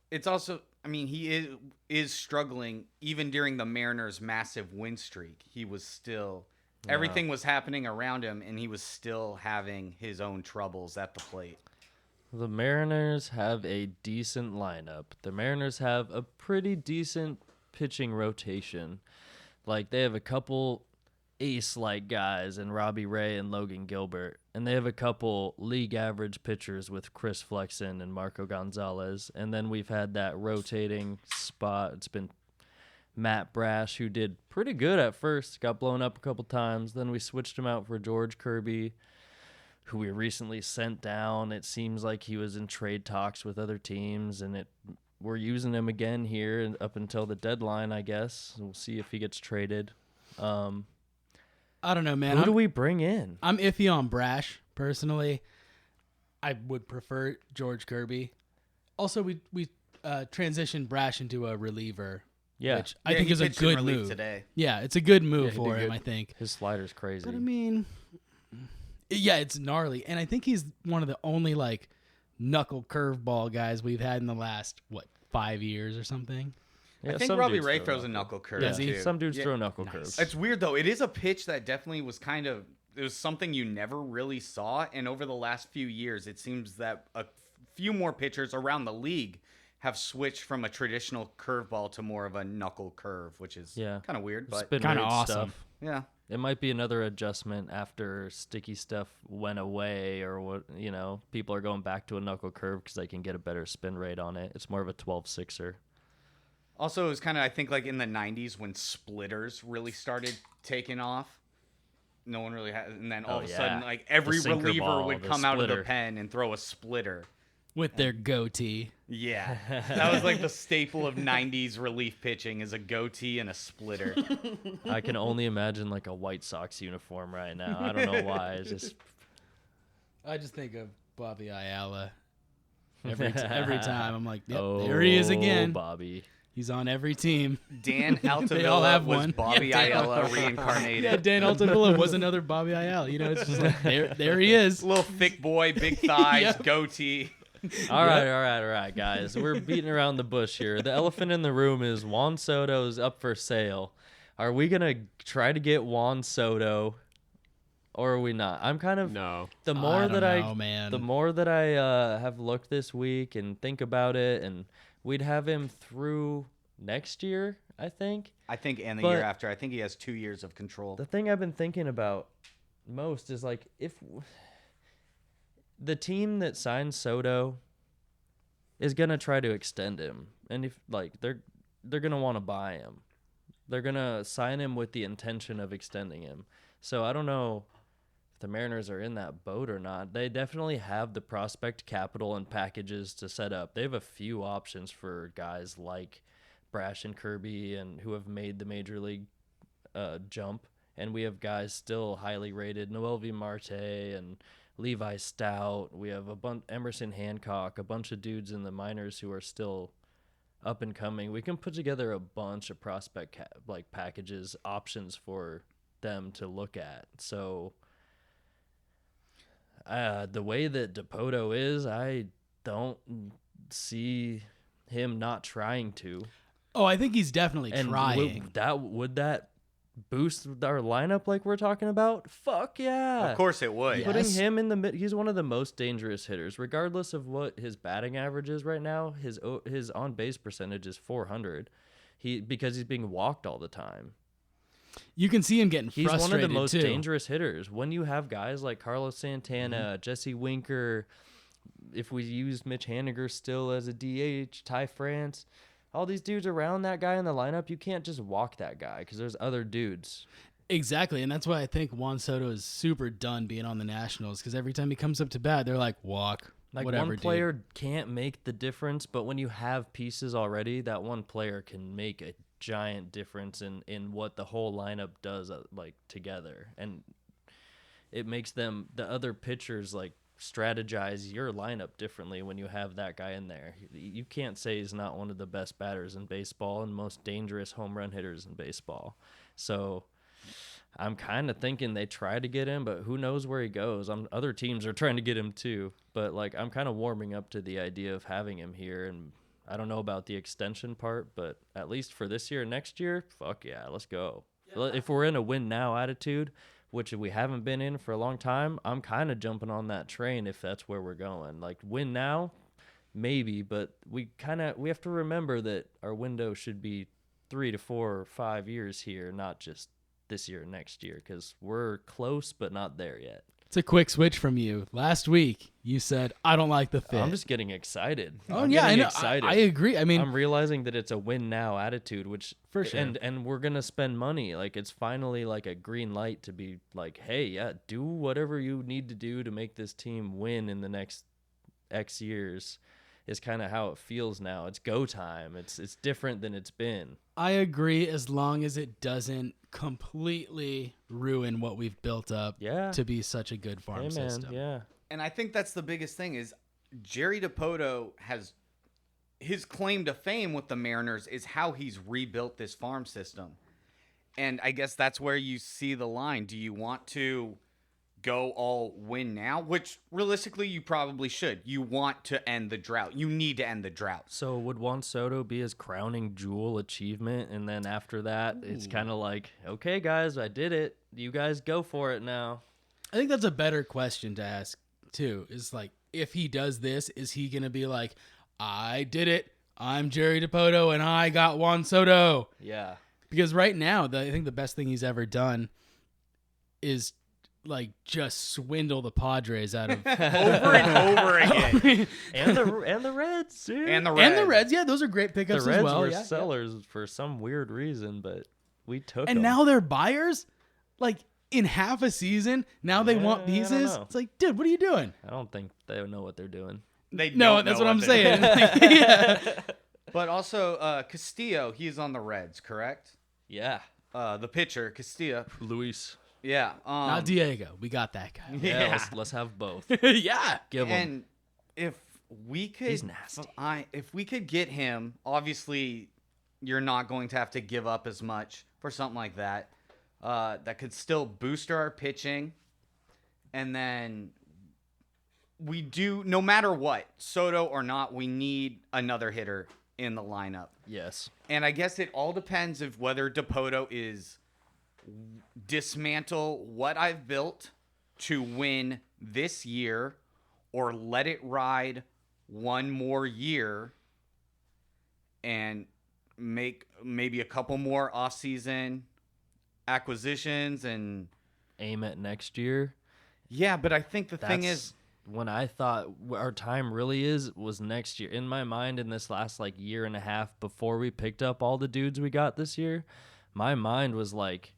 it's also, I mean, he is struggling even during the Mariners' massive win streak. He was still everything was happening around him, and he was still having his own troubles at the plate. The Mariners have a decent lineup. The Mariners have a pretty decent pitching rotation. Like, they have a couple ace-like guys in Robbie Ray and Logan Gilbert. And they have a couple league average pitchers with Chris Flexen and Marco Gonzalez. And then we've had that rotating spot. It's been Matt Brash, who did pretty good at first, got blown up a couple times. Then we switched him out for George Kirby, who we recently sent down. It seems like he was in trade talks with other teams, and we're using him again here and up until the deadline, I guess. We'll see if he gets traded. I don't know, man. Who do we bring in? I'm iffy on Brash, personally. I would prefer George Kirby. Also, we transitioned Brash into a reliever, Yeah, which I think is a pitched in good relief move. today. Yeah, it's a good move Yeah, he for did him, good. I think. his slider's crazy. But I mean, yeah, it's gnarly, and I think he's one of the only like knuckle curveball guys we've had in the last 5 years or something. Yeah, I think some Robbie dudes Ray throw throws a knuckle curve Does he? too. Some dudes Yeah. throw knuckle Nice. curves. It's weird though. It is a pitch that definitely was it was something you never really saw, and over the last few years, it seems that a few more pitchers around the league have switched from a traditional curveball to more of a knuckle curve, which is Yeah. kind of weird, but Spin Kinda rate awesome. stuff. yeah. It might be another adjustment after sticky stuff went away, or what, people are going back to a knuckle curve because they can get a better spin rate on it. It's more of a 12-6er. Also, it was kind of, I think, like in the 90s when splitters really started taking off. No one really had, and then all Oh, of a yeah. sudden, like every The sinker reliever ball, would the come out of the splitter. pen and throw a splitter. With their goatee. Yeah, that was like the staple of 90s relief pitching is a goatee and a splitter. I can only imagine like a White Sox uniform right now. I don't know why. It's just I just think of Bobby Ayala every time. I'm like, yep, oh, there he is again. Bobby. He's on every team. Dan They all Altavilla have was one. Bobby Yeah, Dan- Ayala reincarnated. Yeah, Dan Altavilla was another Bobby Ayala. It's just like, there he is. Little thick boy, big thighs, Yep. goatee. All right, guys. We're beating around the bush here. The elephant in the room is Juan Soto's up for sale. Are we going to try to get Juan Soto, or are we not? I'm kind of No. the more don't that know, man. the more that I have looked this week and think about it, and we'd have him through next year, I think. I think, and the But- year after. I think he has 2 years of control. The thing I've been thinking about most is like if the team that signs Soto is gonna try to extend him, and if like they're gonna want to buy him, they're gonna sign him with the intention of extending him. So I don't know if the Mariners are in that boat or not. They definitely have the prospect capital and packages to set up. They have a few options for guys like Brash and Kirby, and who have made the major league jump. And we have guys still highly rated, Noelvi Marte and Levi Stout. We have Emerson Hancock, a bunch of dudes in the minors who are still up and coming. We can put together a bunch of prospect packages, options for them to look at. So the way that Dipoto is, I don't see him not trying to. Oh, I think he's definitely And trying. would that boost our lineup like we're talking about? Fuck yeah. Of course it would. Yeah. Putting Yes. him in the mid, he's one of the most dangerous hitters, regardless of what his batting average is right now. His on base percentage is 400. Because he's being walked all the time. You can see him getting He's frustrated one of the most too. dangerous hitters. When you have guys like Carlos Santana, Jesse Winker, if we use Mitch Haniger still as a DH, Ty France, all these dudes around that guy in the lineup, you can't just walk that guy because there's other dudes. Exactly, and that's why I think Juan Soto is super done being on the Nationals, because every time he comes up to bat, they're like, walk, Like whatever, one dude. player can't make the difference, but when you have pieces already, that one player can make a giant difference in what the whole lineup does together, and it makes them, the other pitchers, like strategize your lineup differently when you have that guy in there. You can't say he's not one of the best batters in baseball and most dangerous home run hitters in baseball. So I'm kind of thinking they try to get him, but who knows where he goes. Other teams are trying to get him too, but like I'm kind of warming up to the idea of having him here, and I don't know about the extension part, but at least for this year and next year, fuck yeah, let's go. Yeah. If we're in a win now attitude, which we haven't been in for a long time, I'm kind of jumping on that train if that's where we're going. Like win now, maybe, but we have to remember that our window should be 3 to 4 or 5 years here, not just this year or next year, because we're close but not there yet. It's a quick switch from you. Last week, you said, I don't like the fit. I'm just getting excited. Oh, yeah, I know. Excited. I agree. I mean, I'm realizing that it's a win now attitude, which for sure. And we're going to spend money. Like, it's finally like a green light to be like, hey, yeah, do whatever you need to do to make this team win in the next X years. Is kind of how it feels now. It's go time. It's different than it's been. I agree, as long as it doesn't completely ruin what we've built up to be such a good farm system. Yeah. And I think that's the biggest thing is Jerry DiPoto has his claim to fame with the Mariners is how he's rebuilt this farm system. And I guess that's where you see the line. Do you want to go all win now? Which realistically you probably should. You want to end the drought. You need to end the drought. So would Juan Soto be his crowning jewel achievement? And then after that, it's kind of like, okay, guys, I did it. You guys go for it now. I think that's a better question to ask, too. Is like, if he does this, is he going to be like, I did it. I'm Jerry DiPoto, and I got Juan Soto. Yeah. Because right now, I think the best thing he's ever done is like just swindle the Padres out of over and over again. and the Reds, too. And the Reds, yeah, those are great pickups the Reds as well. Were sellers for some weird reason, but we took them. And now they're buyers? Like in half a season, now they want pieces? It's like, dude, what are you doing? I don't think they know what they're doing. They no, that's what I'm saying. But also Castillo, he's on the Reds, correct? Yeah. The pitcher, Castillo. Luis. Yeah. Not Diego. We got that guy. Yeah. Let's have both. Yeah. Give him. And if we could, he's nasty. If we could get him, obviously, you're not going to have to give up as much for something like that. That could still boost our pitching, and then we do, no matter what, Soto or not, we need another hitter in the lineup. Yes. And I guess it all depends of whether DiPoto is dismantle what I've built to win this year or let it ride one more year and make maybe a couple more off-season acquisitions and aim at next year. Yeah, but I think the thing is, when I thought our time really was next year. In my mind, in this last like year and a half before we picked up all the dudes we got this year, my mind was like,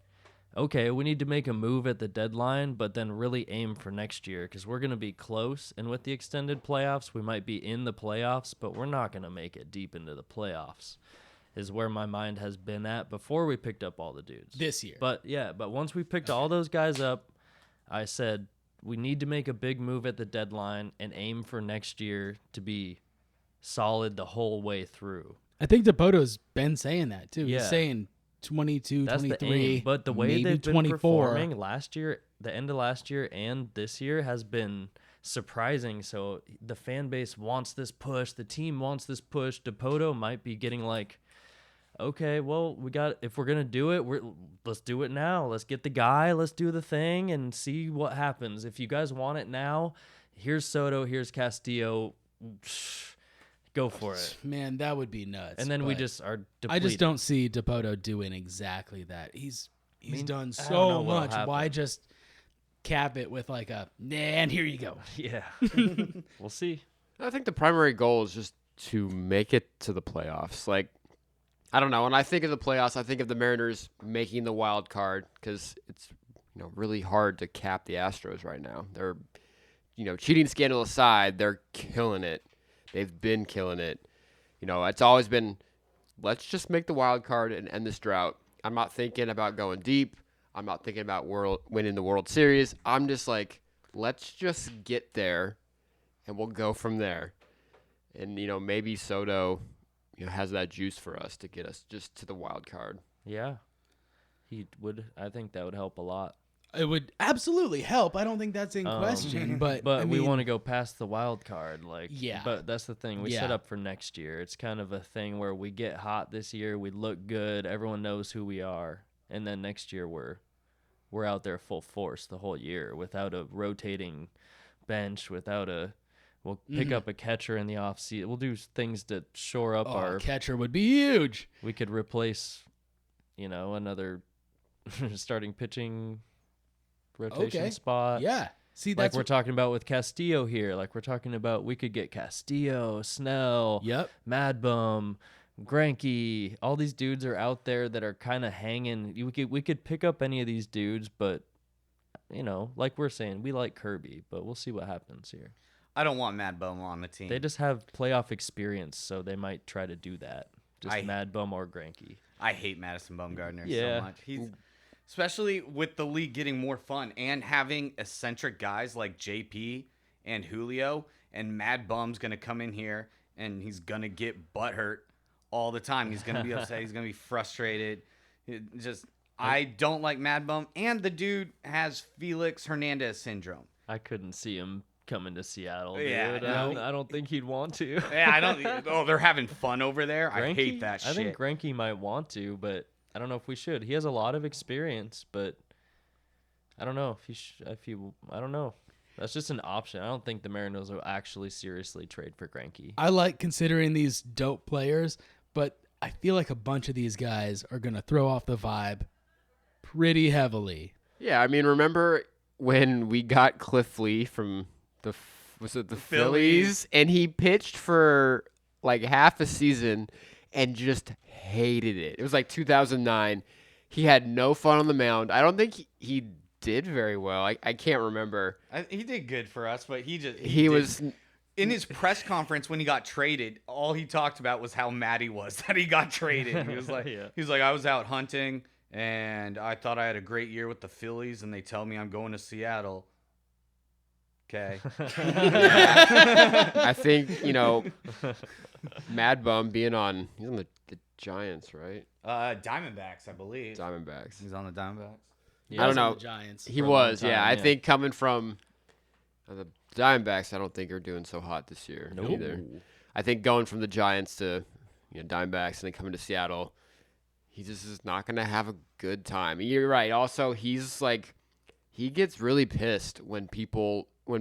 okay, we need to make a move at the deadline, but then really aim for next year because we're going to be close. And with the extended playoffs, we might be in the playoffs, but we're not going to make it deep into the playoffs is where my mind has been at before we picked up all the dudes. This year. But once we picked all those guys up, I said we need to make a big move at the deadline and aim for next year to be solid the whole way through. I think DiPoto's been saying that, too. Yeah. He's saying 22, That's 23, the aim. But the way maybe they've been 24. performing last year, the end of last year and this year has been surprising. So the fan base wants this push. The team wants this push. DiPoto might be getting like, okay, well, if we're going to do it, let's do it now. Let's get the guy. Let's do the thing and see what happens. If you guys want it now, here's Soto, here's Castillo. Go for it. Man, that would be nuts. And then we just are depleted. I just don't see DiPoto doing exactly that. He's done so much. Why just cap it with like and here you go. Yeah. We'll see. I think the primary goal is just to make it to the playoffs. Like, I don't know. When I think of the playoffs, I think of the Mariners making the wild card because it's really hard to cap the Astros right now. They're, cheating scandal aside, they're killing it. They've been killing it. It's always been, let's just make the wild card and end this drought. I'm not thinking about going deep. I'm not thinking about winning the World Series. I'm just like, let's just get there, and we'll go from there. And maybe Soto, has that juice for us to get us just to the wild card. Yeah, he would. I think that would help a lot. It would absolutely help. I don't think that's in question, but I we mean, want to go past the wild card, Yeah. But that's the thing. We set up for next year. It's kind of a thing where we get hot this year, we look good, everyone knows who we are, and then next year we're out there full force the whole year without a rotating bench, we'll pick up a catcher in the offseason. We'll do things to shore up our catcher would be huge. We could replace, another starting pitching rotation spot. Yeah. See, like that's we're talking about with Castillo here. Like we're talking about, we could get Castillo, Snell, Mad Bum, Greinke. All these dudes are out there that are kind of hanging. We could pick up any of these dudes, but like we're saying, we like Kirby, but we'll see what happens here. I don't want Mad Bum on the team. They just have playoff experience, so they might try to do that. Just Mad Bum or Greinke. I hate Madison Bumgarner so much. He's especially with the league getting more fun and having eccentric guys like JP and Julio, and Mad Bum's going to come in here and he's going to get butthurt all the time. He's going to be upset. He's going to be frustrated. I don't like Mad Bum. And the dude has Felix Hernandez syndrome. I couldn't see him coming to Seattle, dude. Yeah, I don't think he'd want to. Yeah, I don't. Oh, they're having fun over there. Greinke? I hate that shit. I think Greinke might want to, but I don't know if we should. He has a lot of experience, but I don't know if he I don't know. That's just an option. I don't think the Mariners will actually seriously trade for Greinke. I like considering these dope players, but I feel like a bunch of these guys are going to throw off the vibe pretty heavily. Yeah, I mean, remember when we got Cliff Lee from the Phillies, and he pitched for like half a season and just hated it. It was like 2009. He had no fun on the mound. I don't think he did very well. I can't remember. He did good for us, but he was in his press conference when he got traded. All he talked about was how mad he was that he got traded. He was like, I was out hunting and I thought I had a great year with the Phillies, and they tell me I'm going to Seattle. Okay. I think Mad Bum he's on the Giants, right? Diamondbacks, I believe. Diamondbacks. He's on the Diamondbacks. I don't know. The Giants. He was, I think coming from the Diamondbacks, I don't think are doing so hot this year either. I think going from the Giants to Diamondbacks and then coming to Seattle, he just is not going to have a good time. You're right. Also, he's like, he gets really pissed when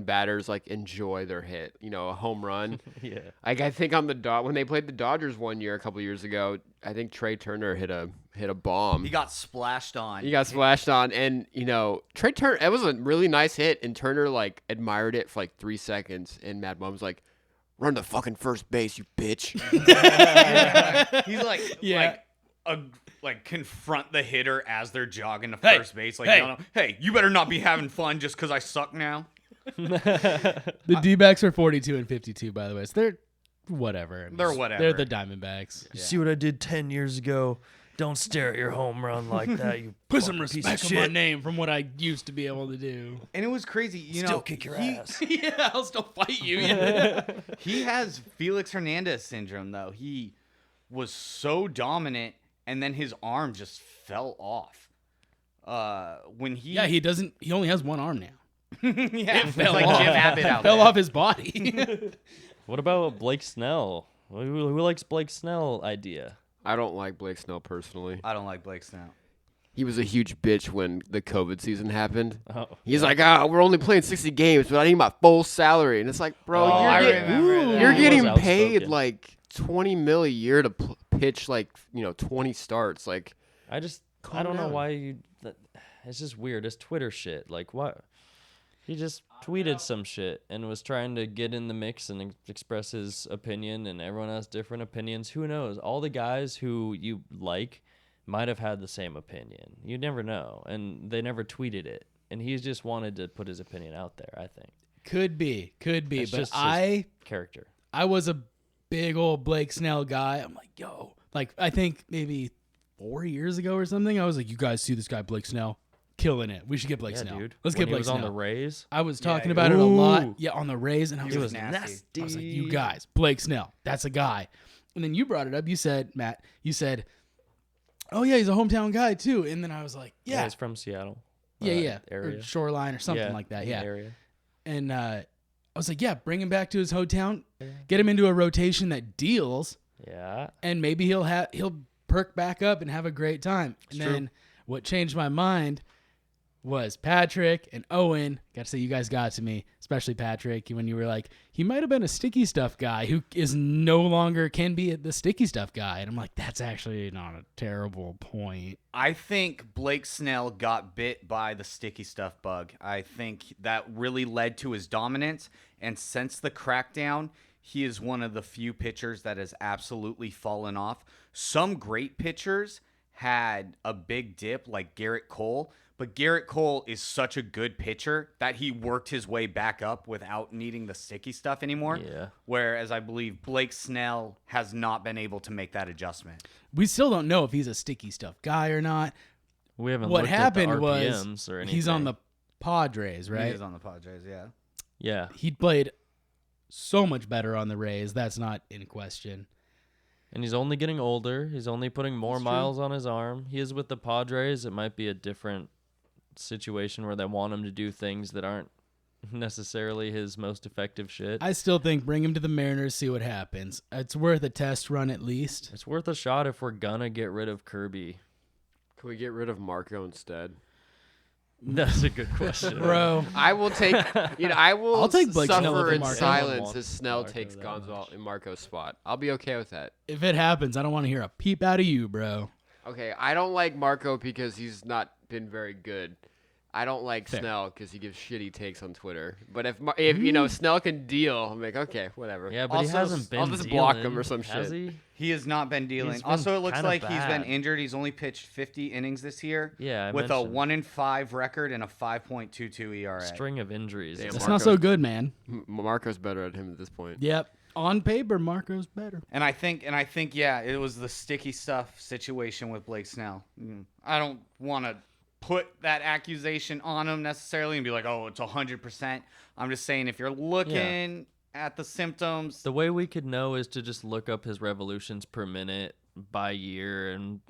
batters like enjoy their hit, a home run. Yeah. Like I think on when they played the Dodgers one year a couple years ago, I think Trey Turner hit a bomb. He got splashed on. And Trey Turner, it was a really nice hit, and Turner like admired it for like 3 seconds, and Mad Bum's like, "Run to fucking first base, you bitch." He's like confront the hitter as they're jogging to first base. Like, hey, you better not be having fun just because I suck now. The D-backs are 42 and 52, by the way. So they're whatever. They're whatever. They're the Diamondbacks. You see what I did 10 years ago? Don't stare at your home run like that. You put some respect on my name from what I used to be able to do. And it was crazy. Still kick your ass. Yeah, I'll still fight you. He has Felix Hernandez syndrome, though. He was so dominant, and then his arm just fell off. He doesn't. He only has one arm now. It fell like Jim Abbott out fell there. off his body. What about Blake Snell? Who likes Blake Snell idea? I don't like Blake Snell personally. I don't like Blake Snell. He was a huge bitch when the COVID season happened. Oh. He's like, we're only playing 60 games, but I need my full salary. And it's like, bro, you're getting paid like $20 million a year to pitch like 20 starts. Like, I don't know why it's just weird. It's Twitter shit. Like, what? He just tweeted some shit and was trying to get in the mix and express his opinion, and everyone has different opinions. Who knows? All the guys who you like might have had the same opinion. You never know. And they never tweeted it. And he just wanted to put his opinion out there, I think. Could be. It's but just character. I was a big old Blake Snell guy. I'm like, I think maybe 4 years ago or something, I was like, you guys see this guy Blake Snell? killing it. We should get Blake Yeah, Snell. dude. Let's When get he Blake was Snell. on the Rays. I was Yeah, talking he about it a was- lot. Ooh. Yeah, on the Rays, and I He was was like, nasty. I was like, you guys, Blake Snell, that's a guy. And then you brought it up. You said, Matt, oh yeah, he's a hometown guy too. And then I was like, yeah, He's from Seattle. yeah, Area. or Shoreline or something Yeah, like that. in Yeah. the area. And I was like, yeah, bring him back to his hometown, get him into a rotation that deals, Yeah. and maybe he'll perk back up and have a great time. And true. then what changed my mind was Patrick and Owen. Got to say, you guys got to me, especially Patrick, when you were like, he might have been a sticky stuff guy who is no longer can be the sticky stuff guy. And I'm like, that's actually not a terrible point. I think Blake Snell got bit by the sticky stuff bug. I think that really led to his dominance. And since the crackdown, he is one of the few pitchers that has absolutely fallen off. Some great pitchers had a big dip like Garrett Cole, but Garrett Cole is such a good pitcher that he worked his way back up without needing the sticky stuff anymore. Yeah. Whereas I believe Blake Snell has not been able to make that adjustment. We still don't know if he's a sticky stuff guy or not. We haven't What looked happened at the was RPMs or anything. he's on the Padres, He right? is on the Padres, yeah. Yeah. He played so much better on the Rays. That's not in question. And he's only getting older. He's only putting more That's true. miles on his arm. He is with the Padres. It might be a different situation where they want him to do things that aren't necessarily his most effective shit. I still think bring him to the Mariners, see what happens. It's worth a test run at least. It's worth a shot if we're gonna get rid of Kirby. Can we get rid of Marco instead? That's a good question. Bro, I will take. I will. I'll take Blake Snell suffer over in Marco. silence I as Snell don't want takes Marco that Gonzalo much. in Marco's spot. I'll be okay with that. if it happens, I don't want to hear a peep out of you, bro. Okay, I don't like Marco because he's not been very good. I don't like Fair. Snell because he gives shitty takes on Twitter. But if Snell can deal, I'm like, okay, whatever. Yeah, but Also, he hasn't been I'll just block him dealing, or some has shit. he? He has not been dealing. He's been Also, it looks kinda like he's been bad. injured. He's only pitched 50 innings this year Yeah, I with a mentioned. 1-5 record and a 5.22 ERA. String of injuries. Damn, That's Marco- not so good, man. Marco's better at him at this point. Yep. On paper, Marco's better. And I think, yeah, it was the sticky stuff situation with Blake Snell. I don't want to put that accusation on him necessarily and be like, oh, it's 100%. I'm just saying if you're looking at the symptoms, The way we could know is to just look up his revolutions per minute by year and,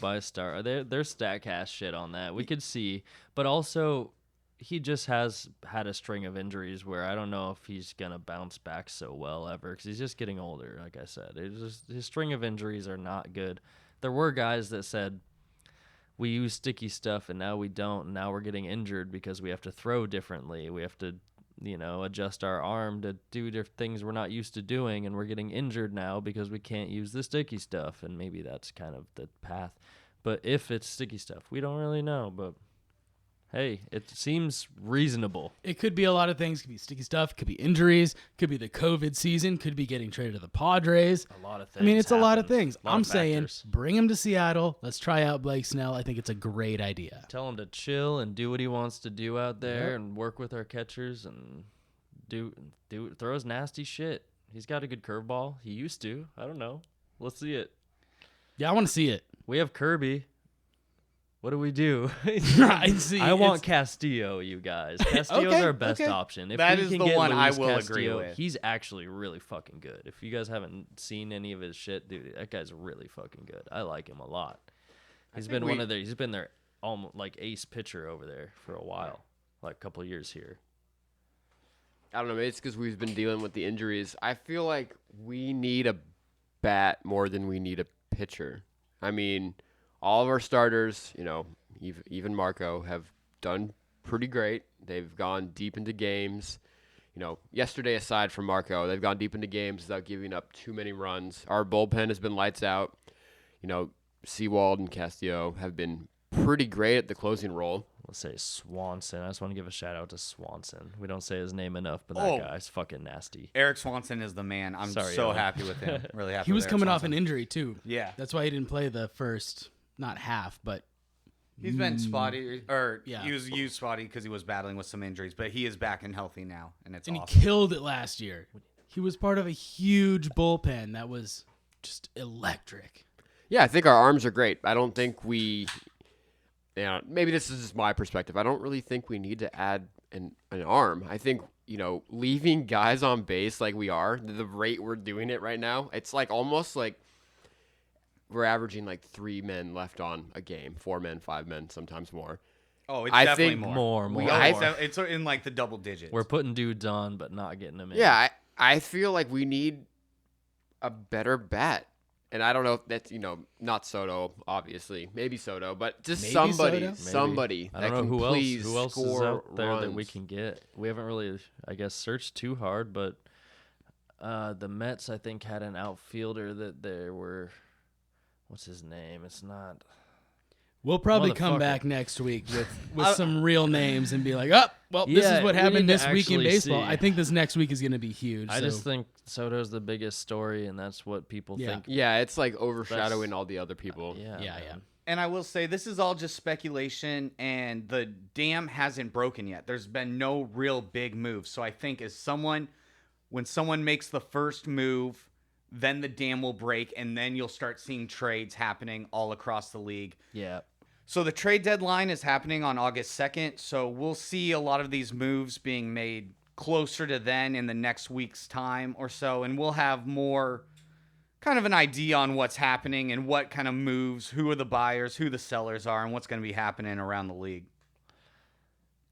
by star. There's Statcast shit on that. We could see. But also, he just has had a string of injuries where I don't know if he's going to bounce back so well ever because he's just getting older, like I said. His string of injuries are not good. There were guys that said, we use sticky stuff and now we don't, and now we're getting injured because we have to throw differently. We have to, adjust our arm to do things we're not used to doing, and we're getting injured now because we can't use the sticky stuff, and maybe that's kind of the path. But if it's sticky stuff, we don't really know, but hey, it seems reasonable. It could be a lot of things. Could be sticky stuff. Could be injuries. Could be the COVID season. Could be getting traded to the Padres. A lot of things. I mean, it's a lot of happen. things. A lot I'm of saying factors. bring him to Seattle. Let's try out Blake Snell. I think it's a great idea. Tell him to chill and do what he wants to do out there and work with our catchers and throw his nasty shit. He's got a good curveball. He used to. I don't know. Let's see it. Yeah, I want to see it. We have Kirby. What do we do? I see. I want It's- Castillo, you guys. Castillo's Okay, our best okay. option. If That we is can the get one I Luis will agree Castillo, with. he's actually really fucking good. If you guys haven't seen any of his shit, dude, that guy's really fucking good. I like him a lot. He's been he's been their almost like ace pitcher over there for a while, like a couple years here. I don't know. Maybe it's because we've been dealing with the injuries. I feel like we need a bat more than we need a pitcher. I mean, all of our starters, even Marco, have done pretty great. They've gone deep into games. Yesterday, aside from Marco, they've gone deep into games without giving up too many runs. Our bullpen has been lights out. Seawald and Castillo have been pretty great at the closing role. Let's say Swanson. I just want to give a shout out to Swanson. We don't say his name enough, but Oh. that guy's fucking nasty. Eric Swanson is the man. I'm Sorry, so Owen. happy with him. Really happy He was with Eric coming off Swanson. an injury too. Yeah. That's why he didn't play the first, not half, but He's been spotty, or Yeah. he was used spotty because he was battling with some injuries, but he is back and healthy now, and it's and awesome. he killed it last year. He was part of a huge bullpen that was just electric. Yeah, I think our arms are great. I don't think maybe this is just my perspective. I don't really think we need to add an arm. I think, leaving guys on base like we are, the rate we're doing it right now, it's like almost like we're averaging like 3 men left on a game, 4 men, 5 men, sometimes more. Oh, it's I definitely think more. more. It's in like the double digits. We're putting dudes on, but not getting them in. Yeah, I feel like we need a better bat. And I don't know if that's, not Soto, obviously. Maybe Soto, but just Maybe somebody. Soto? Somebody I that don't know can please who else is score out there that we runs. can get. We haven't really, I guess, searched too hard, but the Mets, I think, had an outfielder that they were. What's his name? It's not. We'll probably come Motherfucker. back next week with some real names and be like, this Yeah, is what we happened need to this week in actually baseball. see. I think this next week is going to be huge. I so. just think Soto's the biggest story, and that's what people Yeah. think. Yeah, it's like overshadowing all the other people. Yeah, Yeah, man. And I will say this is all just speculation, and the dam hasn't broken yet. There's been no real big moves. So I think when someone makes the first move, then the dam will break, and then you'll start seeing trades happening all across the league. Yeah. So the trade deadline is happening on August 2nd. So we'll see a lot of these moves being made closer to then in the next week's time or so. And we'll have more kind of an idea on what's happening and what kind of moves, who are the buyers, who the sellers are, and what's going to be happening around the league.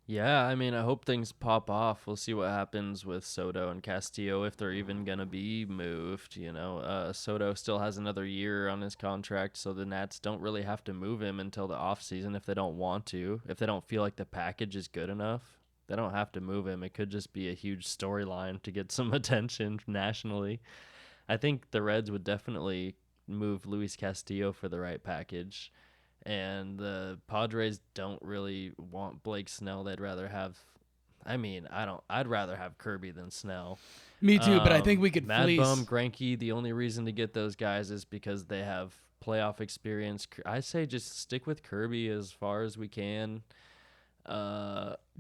Yeah, I mean, I hope things pop off. We'll see what happens with Soto and Castillo, if they're even going to be moved. Soto still has another year on his contract, so the Nats don't really have to move him until the offseason if they don't want to. If they don't feel like the package is good enough, they don't have to move him. It could just be a huge storyline to get some attention nationally. I think the Reds would definitely move Luis Castillo for the right package. And the Padres don't really want Blake Snell. They'd rather have, I'd rather have Kirby than Snell. Me too, but I think we could Mad fleece. Bum, Greinke, the only reason to get those guys is because they have playoff experience. I say just stick with Kirby as far as we can.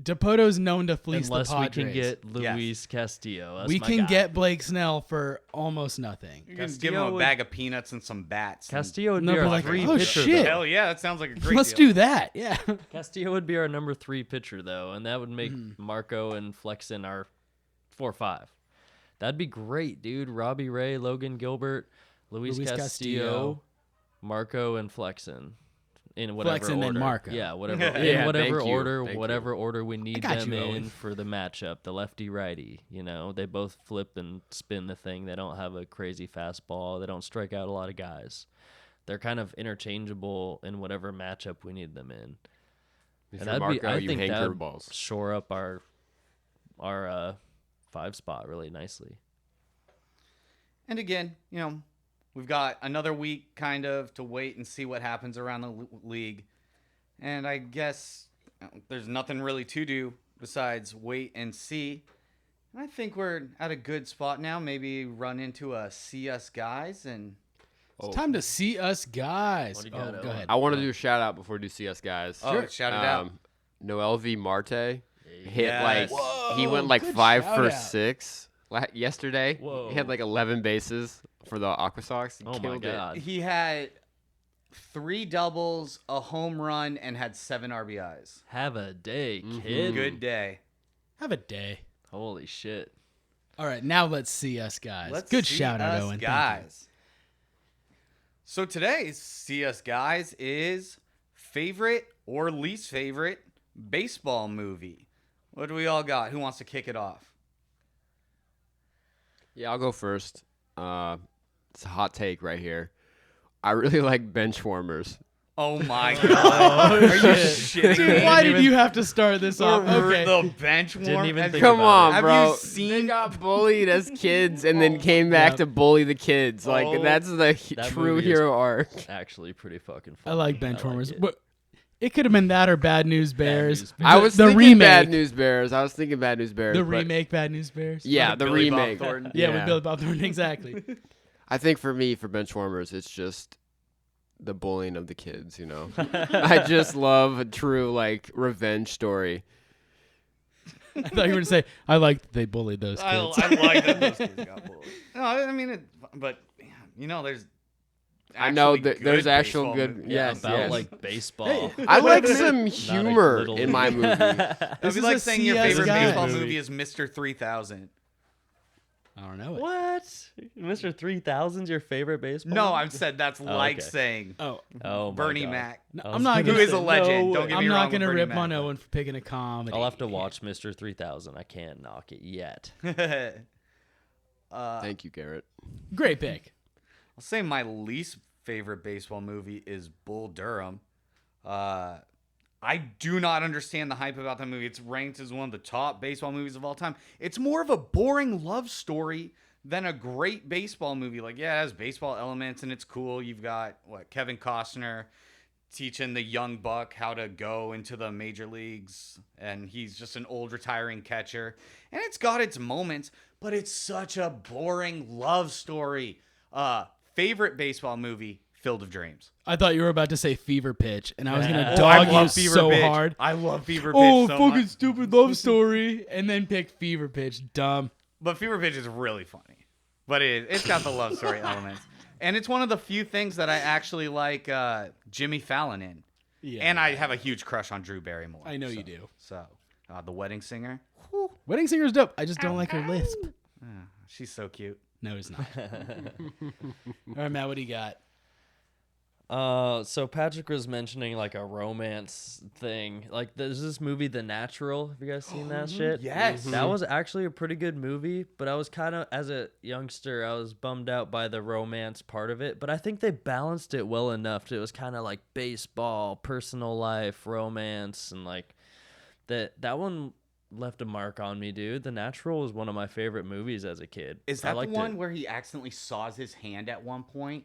Depoto's known to fleece Unless the we Padres. can get Yes. Luis Castillo. That's We my can guy. get Blake Snell for almost nothing. You can give Castillo him a would- bag of peanuts and some bats. and- Castillo would No, be but our like, three oh, pitcher. shit. though. Hell yeah, that sounds like a great Let's deal. do that. Yeah. Castillo would be our number 3 pitcher, though, and that would make Marco and Flexen our 4-5. That'd be great, dude. Robbie Ray, Logan Gilbert, Luis Luis Castillo, Castillo. Marco, and Flexen. In whatever Flexen order. and Marco. Yeah, whatever. Yeah, in whatever thank you. order, Thank whatever order we need got them you, in Owen. for the matchup. The lefty righty. They both flip and spin the thing. They don't have a crazy fastball. They don't strike out a lot of guys. They're kind of interchangeable in whatever matchup we need them in. If And you're Marco, I you think hang that'd curveballs. shore up our 5 spot really nicely. And again, we've got another week kind of to wait and see what happens around the league. And I guess there's nothing really to do besides wait and see. And I think we're at a good spot now. Maybe run into a See Us Guys and It's time to see us guys. What do you got, go Owen? ahead. I want to do a shout out before we do CS guys. shout it out. Noel V. Marte hit Yes. he went like good 5 shout for out. 6 yesterday. Whoa. He had like 11 bases for the Aqua Sox. He Oh my killed it. god. He had 3 doubles, a home run, and had 7 RBIs. Have a day, Mm-hmm. kid. Good day. Have a day. Holy shit. All right, now let's see us guys. Let's Good see shout out, us Owen. Thank you. guys. So today's See Us Guys is favorite or least favorite baseball movie. What do we all got? Who wants to kick it off? Yeah, I'll go first. It's a hot take right here. I really like Benchwarmers. Oh my god. Are you shitting Dude, me? why did you have to start this off? Okay. The bench warm. Didn't even Have think you- Come about on, it. Have bro. you seen- They got bullied as kids and then came back Yep. to bully the kids. Like Oh, that's the that true movie is- hero arc. Actually pretty fucking I funny. like Benchwarmers. it. But it could have been that or Bad News Bears. News I was the thinking remake. Bad News Bears. I was thinking Bad News Bears. The but- remake Bad News Bears. Yeah, With the Billy Bob remake. Thornton. Yeah, with Billy Bob Thornton, exactly. I think for me, for Benchwarmers, it's just the bullying of the kids. I just love a true like revenge story. I thought you were going to say, I like that they bullied those kids. I like that those kids got bullied. No, I mean, but there's I know actually that there's good actual baseball good. movies. Yes, About yes. like baseball. I like some Not a humor little in my movie. That'd This be is like a saying your CS favorite guy. baseball Movie. movie is Mr. 3000. I don't know it. What? Mr. 3000's your favorite baseball? No, movie? I've said that's like okay. saying Oh, Oh, my Bernie God. Mac. no, I I'm was not gonna Who gonna. is a say, legend. no Don't way. get I'm me not wrong with gonna Bernie rip Mac, on but- Owen for picking a comedy. I'll have to watch Mr. 3000. I can't knock it yet. Thank you, Garrett. Great pick. I'll say my least favorite baseball movie is Bull Durham. I do not understand the hype about that movie. It's ranked as one of the top baseball movies of all time. It's more of a boring love story than a great baseball movie. Like, yeah, it has baseball elements and it's cool. You've got Kevin Costner teaching the young buck how to go into the major leagues, and he's just an old retiring catcher. And it's got its moments, but it's such a boring love story. Favorite baseball movie, Field of Dreams. I thought you were about to say Fever Pitch, and I was gonna Oh, I dog love you Fever so Pitch. hard. I love Fever Pitch Oh, so fucking much. stupid love story, and then pick Fever Pitch. Dumb. But Fever Pitch is really funny. But it's got the love story elements. And it's one of the few things that I actually like Jimmy Fallon in. Yeah. And I have a huge crush on Drew Barrymore. I know you do. So, The Wedding Singer. Wedding Singer's dope. I just don't like her lisp. She's so cute. No, he's not. All right, Matt, what do you got? So Patrick was mentioning like a romance thing. Like there's this movie, The Natural. Have you guys seen that shit? Yes. That was actually a pretty good movie, but I was kind of, as a youngster, I was bummed out by the romance part of it. But I think they balanced it well enough. It was kind of like baseball, personal life, romance, and like that one left a mark on me, dude. The Natural was one of my favorite movies as a kid. Is I that the liked one it. where he accidentally saws his hand at one point?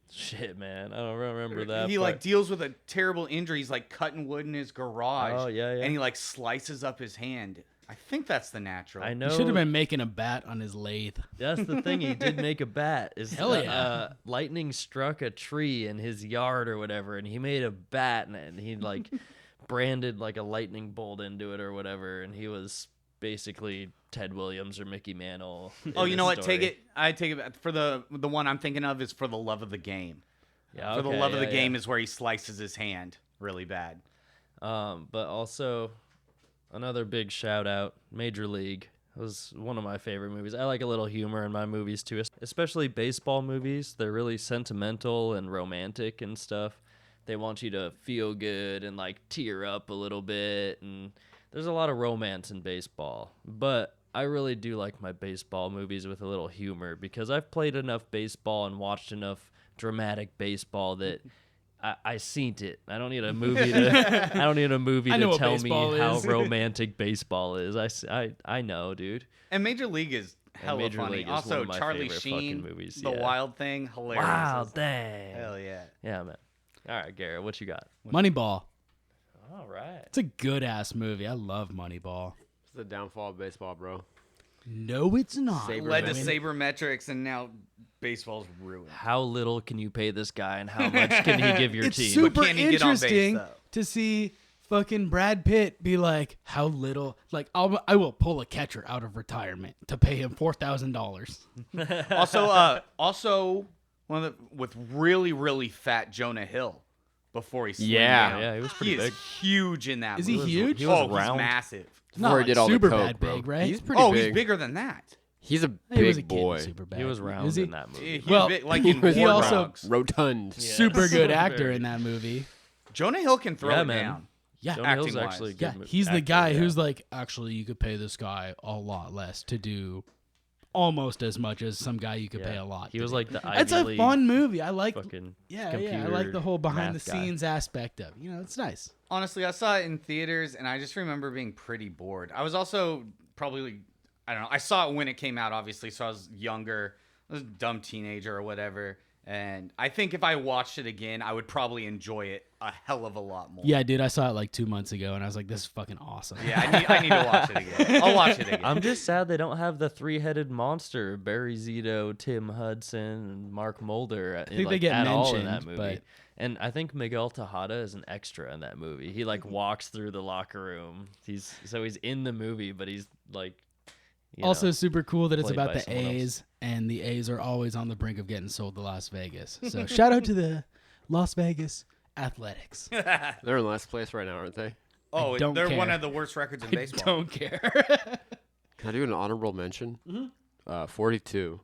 Shit, man, I don't remember that. He but- like deals with a terrible injury. He's like cutting wood in his garage. Oh, yeah, yeah. And he like slices up his hand. I think that's The Natural. I know. He should have been making a bat on his lathe. That's the thing. He did make a bat. Is Hell yeah. lightning struck a tree in his yard or whatever, and he made a bat, and he like branded like a lightning bolt into it or whatever, and he was basically Ted Williams or Mickey Mantle. Oh, in you the know what? story. Take it. I take it back. For the one I'm thinking of is For the Love of the Game. Yeah, For the okay, Love of yeah, the yeah. Game is where he slices his hand really bad. But also another big shout out, Major League. It was one of my favorite movies. I like a little humor in my movies too, especially baseball movies. They're really sentimental and romantic and stuff. They want you to feel good and like tear up a little bit, and there's a lot of romance in baseball. But I really do like my baseball movies with a little humor because I've played enough baseball and watched enough dramatic baseball that I seen it. I don't need a movie to. I don't need a movie I know to what tell me baseball how is. romantic baseball is. I know, dude. And Major League is hella Major funny. League is one Also, of my Charlie favorite Sheen, fucking movies, The yeah. Wild Thing, hilarious. Wow, dang. Hell yeah. Yeah, man. All right, Garrett, what you got? Moneyball. All right. It's a good ass movie. I love Moneyball. It's the downfall of baseball, bro. No, it's not. Saber Led to Owen. sabermetrics, and now baseball's ruined. How little can you pay this guy, and how much can he give your It's team? super But can he get on base, interesting though? to see fucking Brad Pitt be like, how little, like, I will pull a catcher out of retirement to pay him $4,000. Also, one of the with really, really fat Jonah Hill before he slimmed Yeah. down. Yeah, he was pretty He big. is huge in that Is he movie. huge? He was Oh, he's round. massive. Not Before he like did all the super coke, bad bro. big, right? He's pretty Oh, big. he's bigger than that. He's a He was a big kid boy. and super bad. He was round Is he? in that movie. He was Well, big, like he in was War also- Dogs. Rotund. Super good actor Very. in that movie. Jonah Hill can throw Yeah, it man. down. Yeah. Jonah Hill's acting-wise. actually a good Yeah, mo- he's the actor, guy yeah. who's like, actually, you could pay this guy a lot less to do almost as much as some guy you could Yeah. pay a lot. He to was do. like the It's Ivy a League fun movie. I like. fucking Yeah, I computer like the whole behind the math guy. scenes aspect of it. You know, it's nice. Honestly, I saw it in theaters, and I just remember being pretty bored. I was also probably, I don't know, I saw it when it came out, obviously, so I was younger. I was a dumb teenager or whatever. And I think if I watched it again, I would probably enjoy it a hell of a lot more. Yeah, dude, I saw it like 2 months ago, and I was like, this is fucking awesome. Yeah, I need to watch it again. I'll watch it again. I'm just sad they don't have the three-headed monster, Barry Zito, Tim Hudson, and Mark Mulder. I think they get at all in that mentioned, movie. but- And I think Miguel Tejada is an extra in that movie. He like walks through the locker room. He's in the movie, but he's Also super cool that it's played about by the someone else. A's, and the A's are always on the brink of getting sold to Las Vegas. So shout out to the Las Vegas Athletics. They're in last place right now, aren't they? Oh, don't they're care. one of the worst records in I baseball. don't care. Can I do an honorable mention? 42.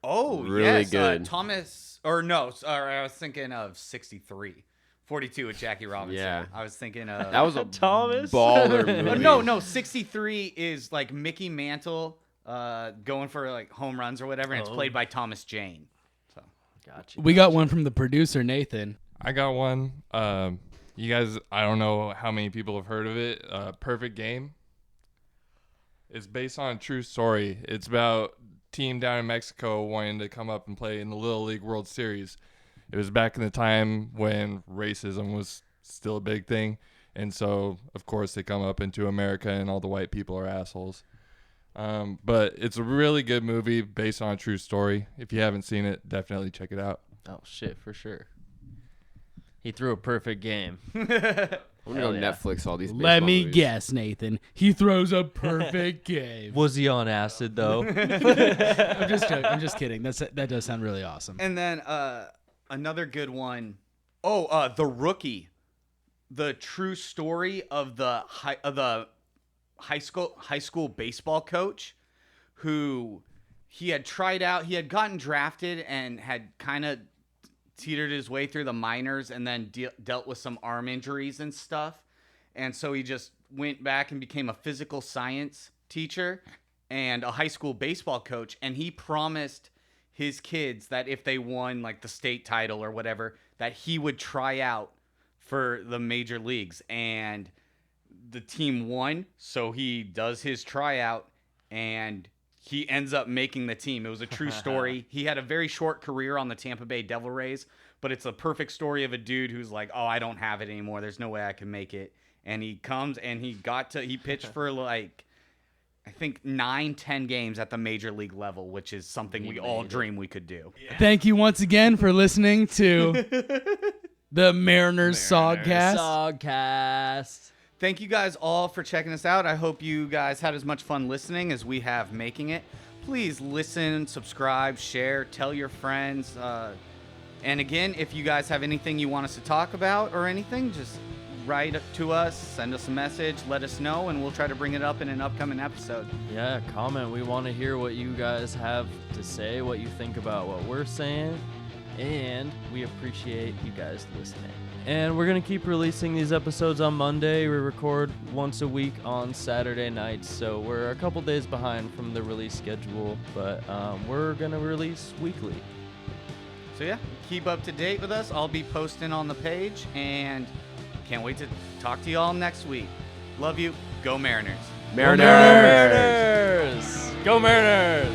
Oh, Really yes. good. Thomas, or no, sorry, I was thinking of 63. 42 with Jackie Robinson. Yeah. I was thinking of... That was a Thomas? baller movie. no, 63 is like Mickey Mantle going for like home runs or whatever, and it's played by Thomas Jane. So Gotcha. We got one from the producer, Nathan. I got one. You guys, I don't know how many people have heard of it. Perfect Game. It's based on a true story. It's about a team down in Mexico wanting to come up and play in the Little League World Series. It was back in the time when racism was still a big thing. And so, of course, they come up into America and all the white people are assholes. But it's a really good movie based on a true story. If you haven't seen it, definitely check it out. Oh, shit, for sure. He threw a perfect game. I'm going to go Hell yeah. Netflix all these baseball Let me movies. guess, Nathan. He throws a perfect game. Was he on acid, though? I'm just joking. I'm just kidding. That does sound really awesome. And then another good one. Oh, The Rookie, the true story of the high school baseball coach, who he had tried out. He had gotten drafted and had kind of teetered his way through the minors, and then dealt with some arm injuries and stuff. And so he just went back and became a physical science teacher and a high school baseball coach. And he promised his kids that if they won like the state title or whatever, that he would try out for the major leagues. And the team won, so he does his tryout and he ends up making the team. It was a true story. He had a very short career on the Tampa Bay Devil Rays, but it's a perfect story of a dude who's like, oh, I don't have it anymore. There's no way I can make it. And he comes and he pitched for like, I think 9-10 games at the major league level, which is something we all dream we could do. Thank you once again for listening to the Mariners Sogcast. Sogcast. Thank you guys all for checking us out. I hope you guys had as much fun listening as we have making it. Please listen, subscribe, share, tell your friends. And again, if you guys have anything you want us to talk about or anything, just write to us, send us a message, let us know, and we'll try to bring it up in an upcoming episode. Yeah, comment. We want to hear what you guys have to say, what you think about what we're saying, and we appreciate you guys listening. And we're going to keep releasing these episodes on Monday. We record once a week on Saturday nights, so we're a couple days behind from the release schedule, but we're going to release weekly. So yeah, keep up to date with us. I'll be posting on the page, and can't wait to talk to you all next week. Love you. Go Mariners. Mariners! Mariners! Go Mariners!